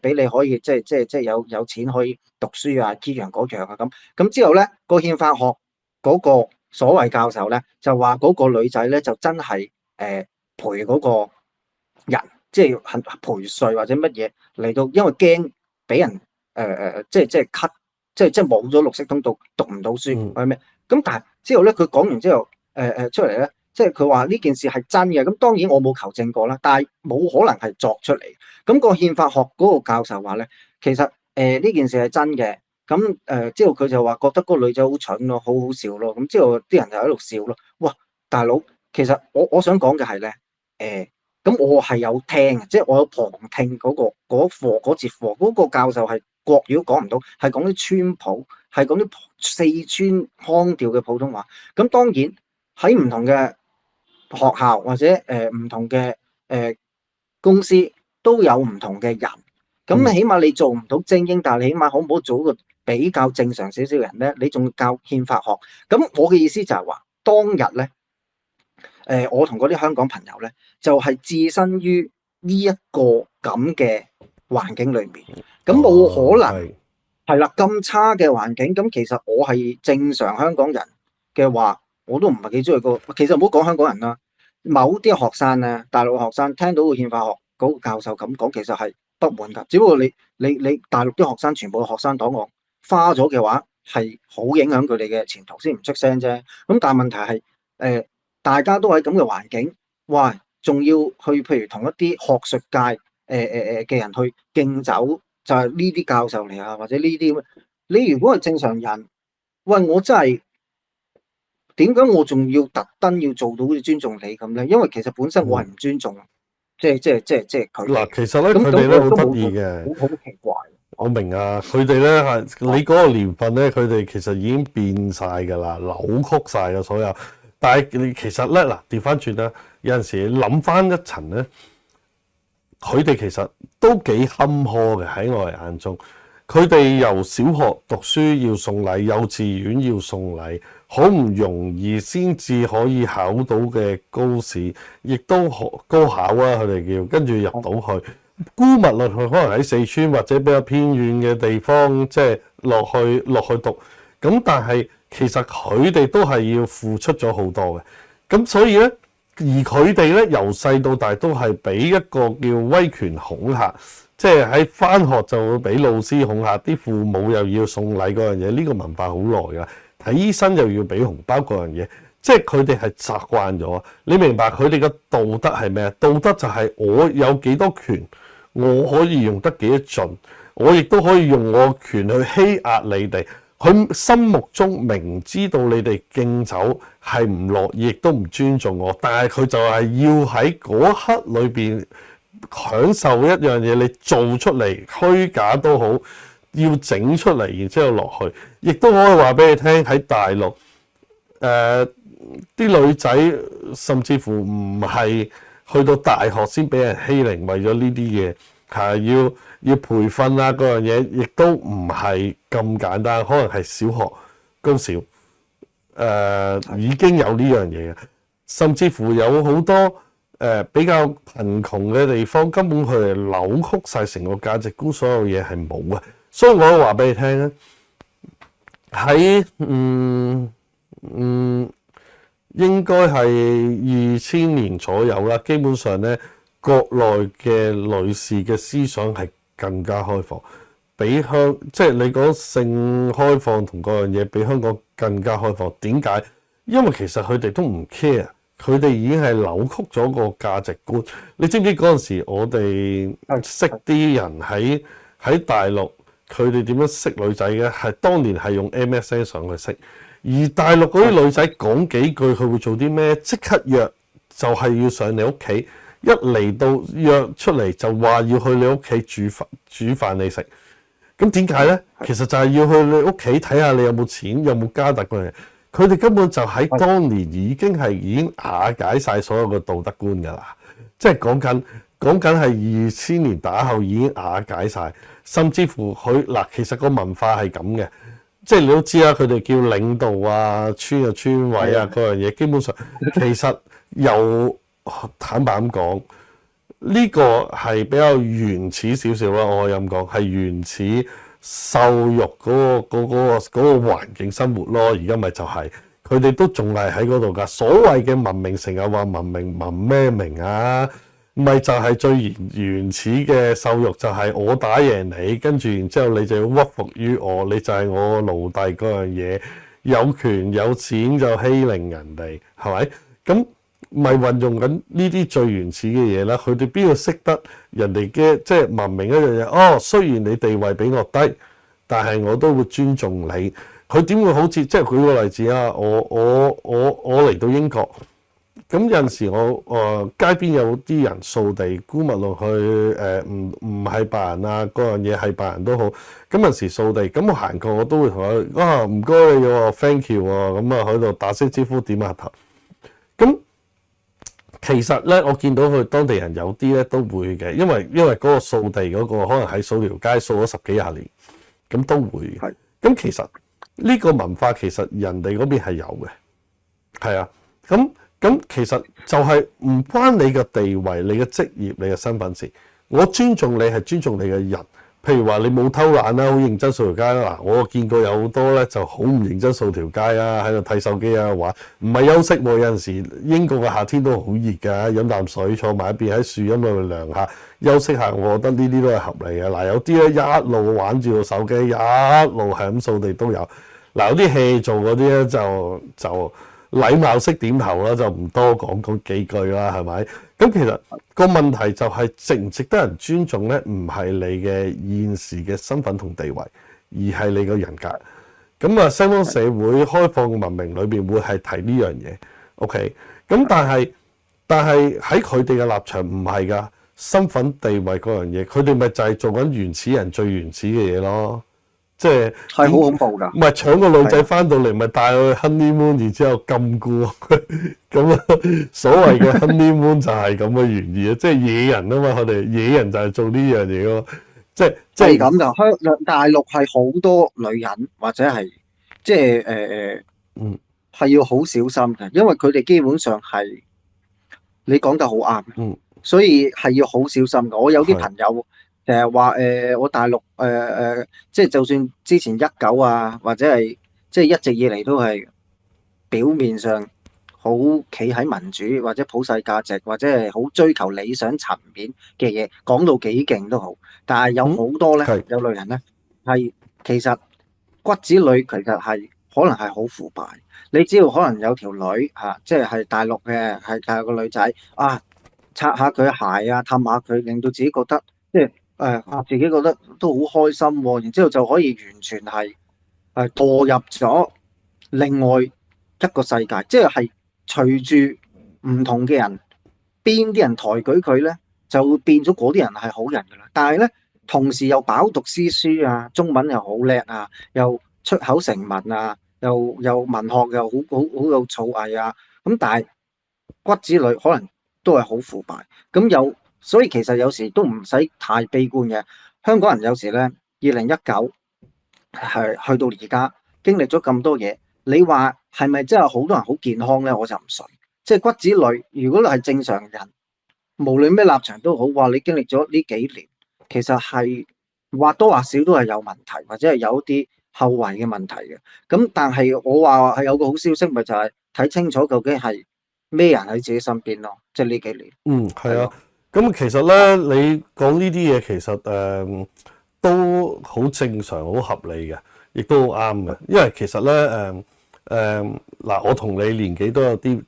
俾你可以即係有錢可以讀書啊，呢樣嗰樣啊咁之後咧，個憲法學嗰個所謂教授咧就話嗰個女仔咧就真係陪嗰個人，即係陪睡或者乜嘢嚟到，因為驚俾人即係 cut，即係冇咗綠色通道讀唔到書或者咩，咁但係之後咧佢講完之後出嚟咧。即係佢話呢件事係真嘅。咁當然我冇求證過啦，但係冇可能係作出嚟。咁個憲法學嗰個教授話咧，其實呢件事係真嘅。咁之後佢就話覺得嗰個女仔好蠢咯，好好笑咯。咁之後啲人就喺度笑咯。哇，大佬，其實我想講嘅係咧，咁我係有聽，即係我有旁聽嗰節課，嗰個教授係國語都講唔到，係講啲川普，係講啲四川腔調嘅普通話。咁當然喺唔同嘅學校或者唔同嘅公司都有唔同嘅人。咁起碼你做唔到精英，但係你起碼可唔可以做一個比較正常少少嘅人咧？你仲教憲法學，咁我嘅意思就係話，當日咧，我同嗰啲香港朋友咧，就係置身於呢一個咁嘅環境裏面，咁冇可能係啦咁差嘅環境。咁其實我係正常香港人嘅話，我都唔係幾中意個。其實唔好講香港人啦，某啲學生咧，大陸學生聽到個憲法學嗰個教授咁講，其實係不滿㗎。只不過你大陸啲學生全部學生黨我花咗嘅話，係好影響佢哋嘅前途，先唔出聲啫。咁但係問題係大家都喺咁嘅環境，哇！仲要去譬如同一啲學術界嘅人去敬酒，就係呢啲教授嚟啊，或者呢啲。你如果係正常人，喂，我真係點解我仲要特登要做到好似尊重你咁咧？因為其實本身我係唔尊重，即係佢。嗱，其實咧佢哋咧好得意嘅，好奇怪。我明啊，佢哋咧係你嗰個年份咧，佢哋其實已經變晒㗎啦，扭曲晒嘅所有。但係其實咧嗱，調翻轉啦，有陣時諗翻一層咧，佢哋其實都幾坎坷嘅喺我哋眼中。佢哋由小學讀書要送禮，幼稚園要送禮，好唔容易先至可以考到嘅高試，亦都高考啊，佢哋叫跟住入到去。姑勿論佢可能喺四川或者比較偏遠嘅地方，即係落去讀。咁但係其實佢哋都係要付出咗好多嘅。咁所以咧，而佢哋咧由細到大都係俾一個叫威權恐嚇。即係喺返學就會俾老師恐嚇，啲父母又要送禮嗰樣嘢，呢個文化好耐㗎。睇醫生又要俾紅包嗰樣嘢，即係佢哋係習慣咗。你明白佢哋嘅道德係咩啊？道德就係我有幾多權，我可以用得幾多盡，我亦都可以用我權去欺壓你哋。佢心目中明知道你哋敬酒係唔樂意，亦都唔尊重我，但係佢就係要喺嗰刻裏邊享受一樣嘢，你做出嚟虛假都好，要整出嚟，然之後落去，亦都可以話俾你聽喺大陸，啲女仔甚至乎唔係去到大學先俾人欺凌，為咗呢啲嘢係要培訓啊嗰樣嘢，亦都唔係咁簡單，可能係小學高小已經有呢樣嘢嘅，甚至乎有好多。比較貧窮嘅地方，根本佢哋扭曲晒成個價值觀，所有嘢係冇嘅。所以我話俾你聽咧，喺應該係2000年左右啦。基本上咧，國內嘅女士嘅思想係更加開放，比即係你講性開放同嗰樣嘢，比香港更加開放。點解？因為其實佢哋都唔 care。佢哋已經係扭曲咗個價值觀。你知唔知嗰陣時我哋識啲人喺大陸，佢哋點樣識女仔嘅？係當年係用 MSN 上去識。而大陸嗰啲女仔講幾句，佢會做啲咩？即刻約，就係要上你屋企。一嚟到約出嚟就話要去你屋企煮飯你食。咁點解咧？其實就係要去你屋企睇下你有冇錢，有冇家底嗰樣嘢。佢哋根本就喺當年已經瓦解晒所有嘅道德觀㗎啦，即係講緊係2000年打後已經瓦解晒，甚至乎其實個文化係咁嘅，即係你都知啦，佢哋叫領導啊、村委啊嗰樣嘢，基本上其實又坦白咁講，呢個係比較原始少少啦，我可以咁講係原始。受辱嗰個環境生活咯，而家咪就係佢哋都仲係喺嗰度㗎。所謂嘅文明，成日話文明，文咩明啊？咪就係最原始嘅受辱，就係我打贏你，跟住然之後你就要屈服於我，你就係我奴隸嗰樣嘢，有權有錢就欺凌人哋，係咪？咁咪運用緊呢啲最原始嘅嘢啦。佢哋邊度識得人哋嘅即係文明一樣嘢？哦，雖然你地位比我低，但係我都會尊重你。佢點會好似即係舉個例子啊？我嚟到英國，咁有陣時街邊有啲人掃地，沽物落去唔係白人啊，嗰樣嘢係白人都好。咁有陣時掃地，咁我行過我都會同佢啊唔該你喎 ，thank you 喎，咁啊喺度打聲招呼點下頭。咁其實咧，我見到佢當地人有啲咧都會嘅，因為嗰個掃地嗰個可能喺掃條街掃咗10幾20年，咁都會。係。咁其實呢個文化其實人哋嗰邊係有嘅，係啊。咁其實就係唔關你嘅地位、你嘅職業、你嘅身份事。我尊重你係尊重你嘅人。譬如話你冇偷懶啦，好認真掃條街啦。嗱，我見過有好多咧就好唔認真掃條街啊，喺度睇手機啊，玩唔係休息喎。有陣時英國嘅夏天都好熱㗎，飲啖水坐埋一邊喺樹蔭度涼下休息下，我覺得呢啲都係合理嘅。嗱，有啲咧一路玩住個手機，一路係咁掃地都有。嗱，有啲 hea 做嗰啲咧就禮貌式點頭啦，就唔多講嗰幾句啦，係咪？咁其實個問題就係值唔值得人尊重咧？唔係你嘅現時嘅身份同地位，而係你個人格。咁啊，西方社會開放嘅文明裏邊會係提呢樣嘢。OK，咁但係喺佢哋嘅立場唔係㗎，身份地位嗰樣嘢，佢哋咪就係做緊原始人最原始嘅嘢咯。即係好恐怖㗎，唔係搶個女仔翻到嚟，咪帶佢去 honeymoon，然之後禁錮咁啊！所謂嘅 honeymoon 就係咁嘅原意啊！即係野人啊嘛，佢哋野人就係做呢樣嘢咯。即係咁㗎。大陸係好多女人或者係即係係要好小心嘅，因為佢哋基本上係你講得好啱，所以係要好小心嘅。我有啲朋友。話我大陸即係就算之前19啊，或者係即係一直以嚟都係表面上好企喺民主或者普世價值，或者係好追求理想層面嘅嘢，講到幾勁都好，但係有好多咧，有類人咧係其實骨子裏其實係可能係好腐敗。你只要可能有條女即係大陸嘅係個女仔啊，擦下佢鞋啊，氹下佢，令到自己覺得即係。自己覺得都好開心喎，然之後就可以完全係墮入咗另外一個世界，即係隨住唔同嘅人，邊啲人抬舉佢咧，就會變咗嗰啲人係好人噶啦。但係咧，同時又飽讀詩書啊，中文又好叻啊，又出口成文啊，又文學又好有造詣啊，咁但係骨子裏可能都係好腐敗，咁所以其實有時都唔使太悲觀嘅。香港人有時咧，2019係去到而家經歷咗咁多嘢，你話係咪真係好多人好健康咧？我就唔信。即係骨子裏，如果你係正常人，無論咩立場都好，話你經歷咗呢幾年，其實係或多或少都係有問題，或者係有一啲後遺嘅問題嘅。咁但係我話係有個好消息，咪就係睇清楚究竟係咩人喺自己身邊咯。即係呢幾年。係啊。咁其實咧，你講呢啲嘢其實都好正常、好合理嘅，亦都好啱嘅。因為其實咧嗱，我同你年紀都有啲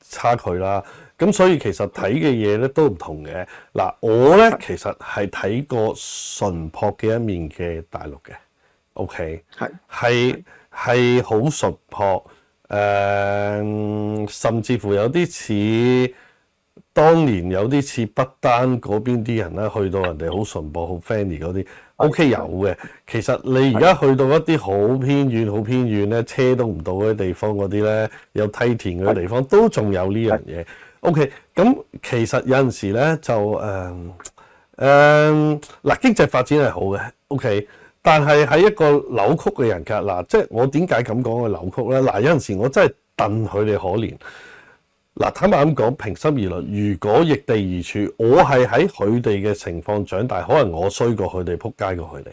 差距啦，咁所以其實睇嘅嘢咧都唔同嘅。嗱，我咧其實係睇過純樸嘅一面嘅大陸嘅 ，OK，係好純樸，甚至乎有啲似。當年有啲似不丹嗰邊啲人咧，去到人哋好淳樸、好 friendly 嗰啲 ，OK 有嘅。其實你而家去到一啲好偏遠咧，車都唔到嗰啲地方嗰啲咧，有梯田嗰啲地方，都仲有呢樣嘢。OK， 咁其實有陣時咧就嗱，經濟發展係好嘅 ，OK， 但係喺一個扭曲嘅人格嗱，即係我點解咁講嘅扭曲咧？嗱，有陣時我真係戥佢哋可憐。嗱，坦白咁講，平心而論，如果逆地而處，我係喺佢哋嘅情況長大，可能我衰過佢哋，撲街過佢哋，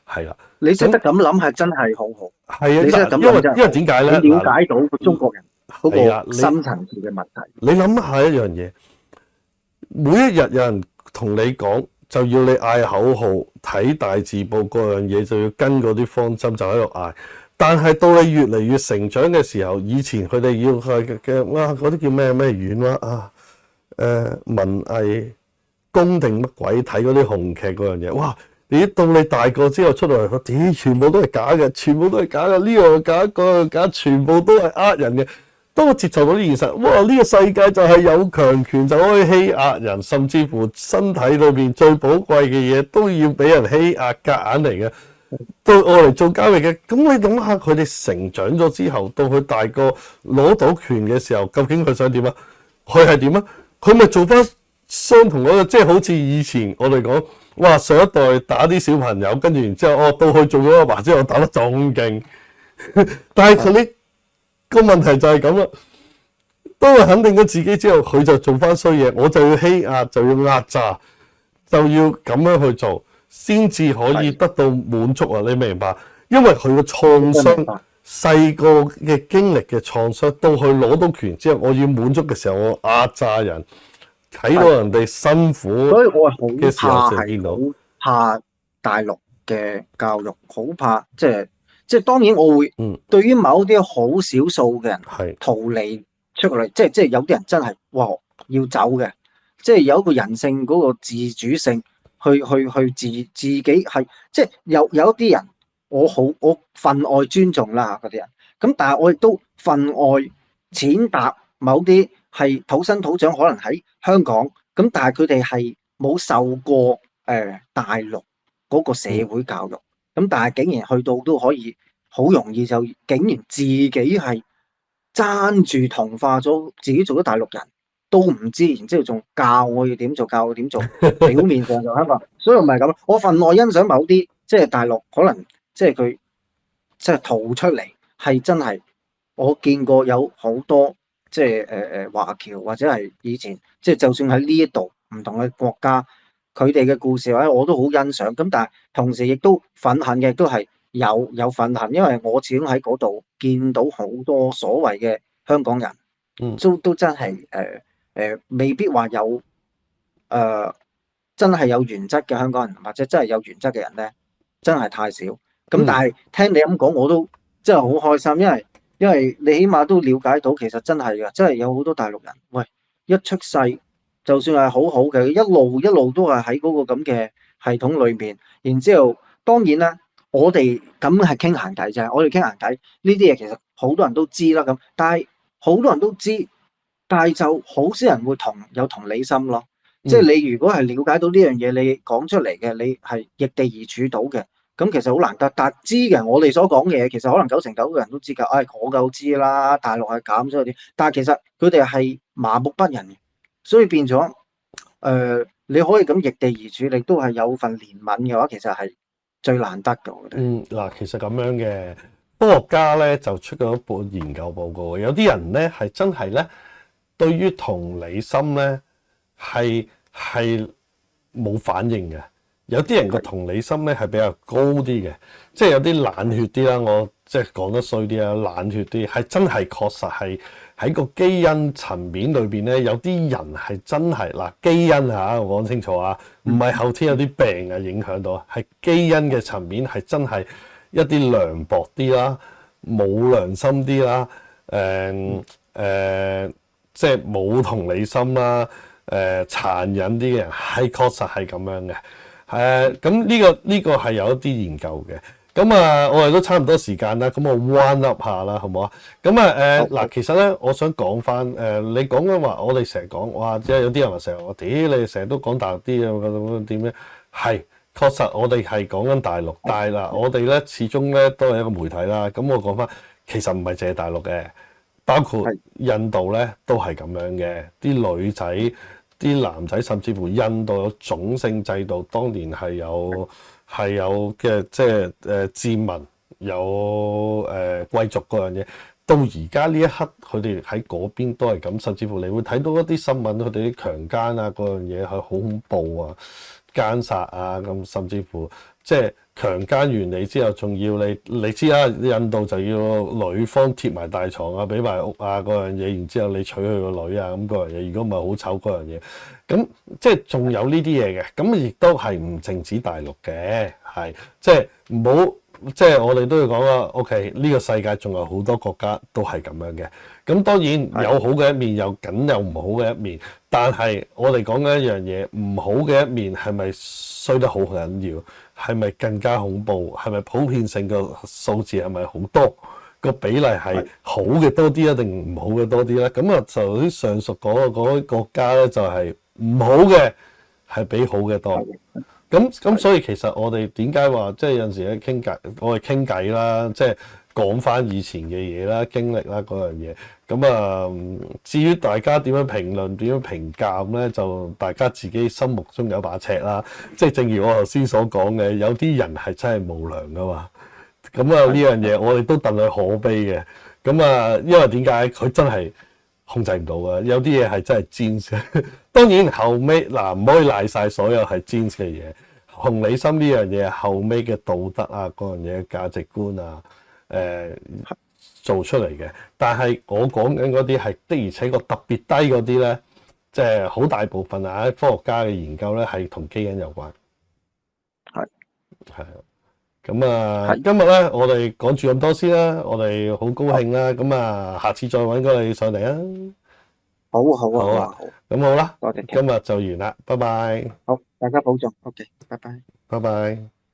係啦。你識得咁諗係真係好好。係啊，你識得咁諗，因為點解咧？你了解到中國人嗰個深層次嘅問題。你諗下一樣嘢，每一日有人同你講，就要你嗌口號、睇大字報嗰樣嘢，就要跟嗰啲方針就喺度嗌。但係到你越嚟越成長嘅時候，以前佢哋要嘅哇嗰啲叫咩院啦啊文藝宮定乜鬼睇嗰啲紅劇嗰樣嘢，哇！到你大個之後出嚟，屌全部都係假嘅，全部都係假嘅，呢個假嗰個假，全部都係呃人嘅。當我接受到啲現實，哇！呢個世界就係有強權就可以欺壓人，甚至乎身體裏邊最寶貴嘅嘢都要俾人欺壓夾硬嚟嘅。到我嚟做交易嘅，咁你諗下佢哋成長咗之後，到佢大個攞到權嘅時候，究竟佢想點啊？佢係點啊？佢咪做翻相同嗰個，即係好似以前我哋講，哇！上一代打啲小朋友，跟住然之後，到佢做咗阿爸之後，打得仲勁。但係佢呢個問題就係咁啦。當佢肯定咗自己之後，佢就做翻衰嘢，我就要欺壓，就要壓榨，就要咁樣去做，先至可以得到滿足啊！你明白？因為佢嘅創傷，細個嘅經歷嘅創傷，到佢攞到權之後，我要滿足嘅時候，我壓榨人，睇到人哋辛苦，所以我係嘅時候好就見到怕大陸嘅教育，好怕即係當然我會對於某啲好少數嘅人逃離出嚟，即係有啲人真係哇要走嘅，即係有一個人性嗰個自主性去自己係即係有一啲人我分外尊重啦嗰啲人，咁但係我亦都分外踐踏某啲係土生土長可能喺香港，咁但係佢哋係冇受過大陸嗰個社會教育，咁但係竟然去到都可以好容易就竟然自己係爭住同化咗自己做咗大陸人都唔知，然之後仲教我要點做，教我點做，表面上就香港，所以唔係咁。我份外欣賞某啲即係大陸可能即係佢即係逃出嚟係真係，我見過有好多即係華僑或者係以前即係就算喺呢一度唔同嘅國家，佢哋嘅故事或者我都好欣賞。咁但係同時亦都憤恨嘅，都係有憤恨，因為我始終喺嗰度見到好多所謂嘅香港人，都真係未必話有真係有原則嘅香港人，或者真係有原則嘅人咧，真係太少。咁但係聽你咁講，我都真係好開心，因為你起碼都了解到其實真係嘅，真係有好多大陸人，喂，一出世就算係好好嘅，一路都係喺嗰個咁嘅系統裏面。然之後當然啦，我哋咁係傾閒偈啫，我哋傾閒偈呢啲嘢其實好多人都知啦，咁但係好多人都知，但係就好少人會有同理心咯。即係你如果係了解到呢樣嘢，你講出嚟嘅，你係易地而處到嘅，咁其實好難得。但知嘅，我哋所講嘅嘢，其實可能9成9嘅人都知㗎。我夠知啦，大陸係咁所以啲，但係其實佢哋係麻木不仁嘅，所以變咗你可以咁易地而處，你都係有份憐憫嘅話，其實係最難得嘅。我覺得嗱，其實咁樣嘅科學家咧就出咗一本研究報告，有啲人咧係真係咧對於同理心咧係冇反應嘅，有啲人個同理心咧係比較高啲嘅，即係有啲冷血啲啦，我即係講得衰啲啦，冷血啲係真係確實係喺個基因層面裏邊咧，有啲人係真係嗱基因嚇，我講清楚啊，唔係後天有啲病啊影響到，係基因嘅層面係真係一啲涼薄啲啦，冇良心啲啦，即係冇同理心啦。殘忍啲嘅人係確實係咁樣嘅，咁呢個係有一啲研究嘅。咁我哋都差唔多時間啦，咁我 round up 下啦，好唔好啊？咁嗱，其實咧，我想講翻你講緊話，我哋成日講哇，即係有啲人話成日話，屌你成日都講大陸啲咁點咧？係確實我哋係講緊大陸，但係嗱，我哋咧始終咧都係一個媒體啦。咁我講翻，其實唔係淨係大陸嘅，包括印度咧都係咁樣嘅，啲女仔。啲男仔甚至乎印度有種姓制度，當年係有嘅，即係賤民有貴族嗰樣嘢。到而家呢一刻，佢哋喺嗰邊都係咁，甚至乎你會睇到一啲新聞，佢哋啲強姦啊嗰樣嘢係好恐怖啊，姦殺啊咁，甚至乎即係強姦完你之後，仲要你知啦，印度就要女方貼埋大床啊，俾埋屋啊嗰樣嘢，然之後你娶佢個女啊咁嗰樣嘢，如果唔係好醜嗰樣嘢，咁即係仲有呢啲嘢嘅，咁亦都係唔淨止大陸嘅，係即係唔好即係我哋都要講啦。OK，呢個世界仲有好多國家都係咁樣嘅。咁當然有好嘅一面，又梗有唔好嘅一面。但係我哋講緊一樣嘢，唔好嘅一面係咪衰得好緊要？係咪更加恐怖？係咪普遍性嘅數字係咪好多？個比例係好嘅多啲啊，定唔好嘅多啲咧？咁啊，就啲上述嗰個國家咧，就係唔好嘅係比好嘅多。咁所以其實我哋點解話即係有陣時咧傾偈，我哋傾偈啦，即係講翻以前嘅嘢啦、經歷啦嗰樣嘢。咁啊，至於大家點樣評論、點樣評價咧，就大家自己心目中有把尺啦。即係正如我頭先所講嘅，有啲人係真係無良噶嘛。咁啊，呢樣嘢我哋都戥佢可悲嘅。咁啊，因為點解佢真係控制唔到啊？有啲嘢係真係 genes。當然後尾嗱唔可以賴晒所有係 genes 嘅嘢。同理心呢樣嘢後尾嘅道德啊，嗰樣嘢價值觀啊，做出嚟嘅。但係我講緊嗰啲係的而且確特別低嗰啲咧，即係好大部分啊，科學家嘅研究咧係同基因有關。係啊。咁啊，今日咧我哋講住咁多先啦，我哋好高興啦。咁啊，下次再揾過你上嚟啊。好啊，咁好啦，多謝，今日就完啦，拜拜。好，大家保重，OK，拜拜。拜拜。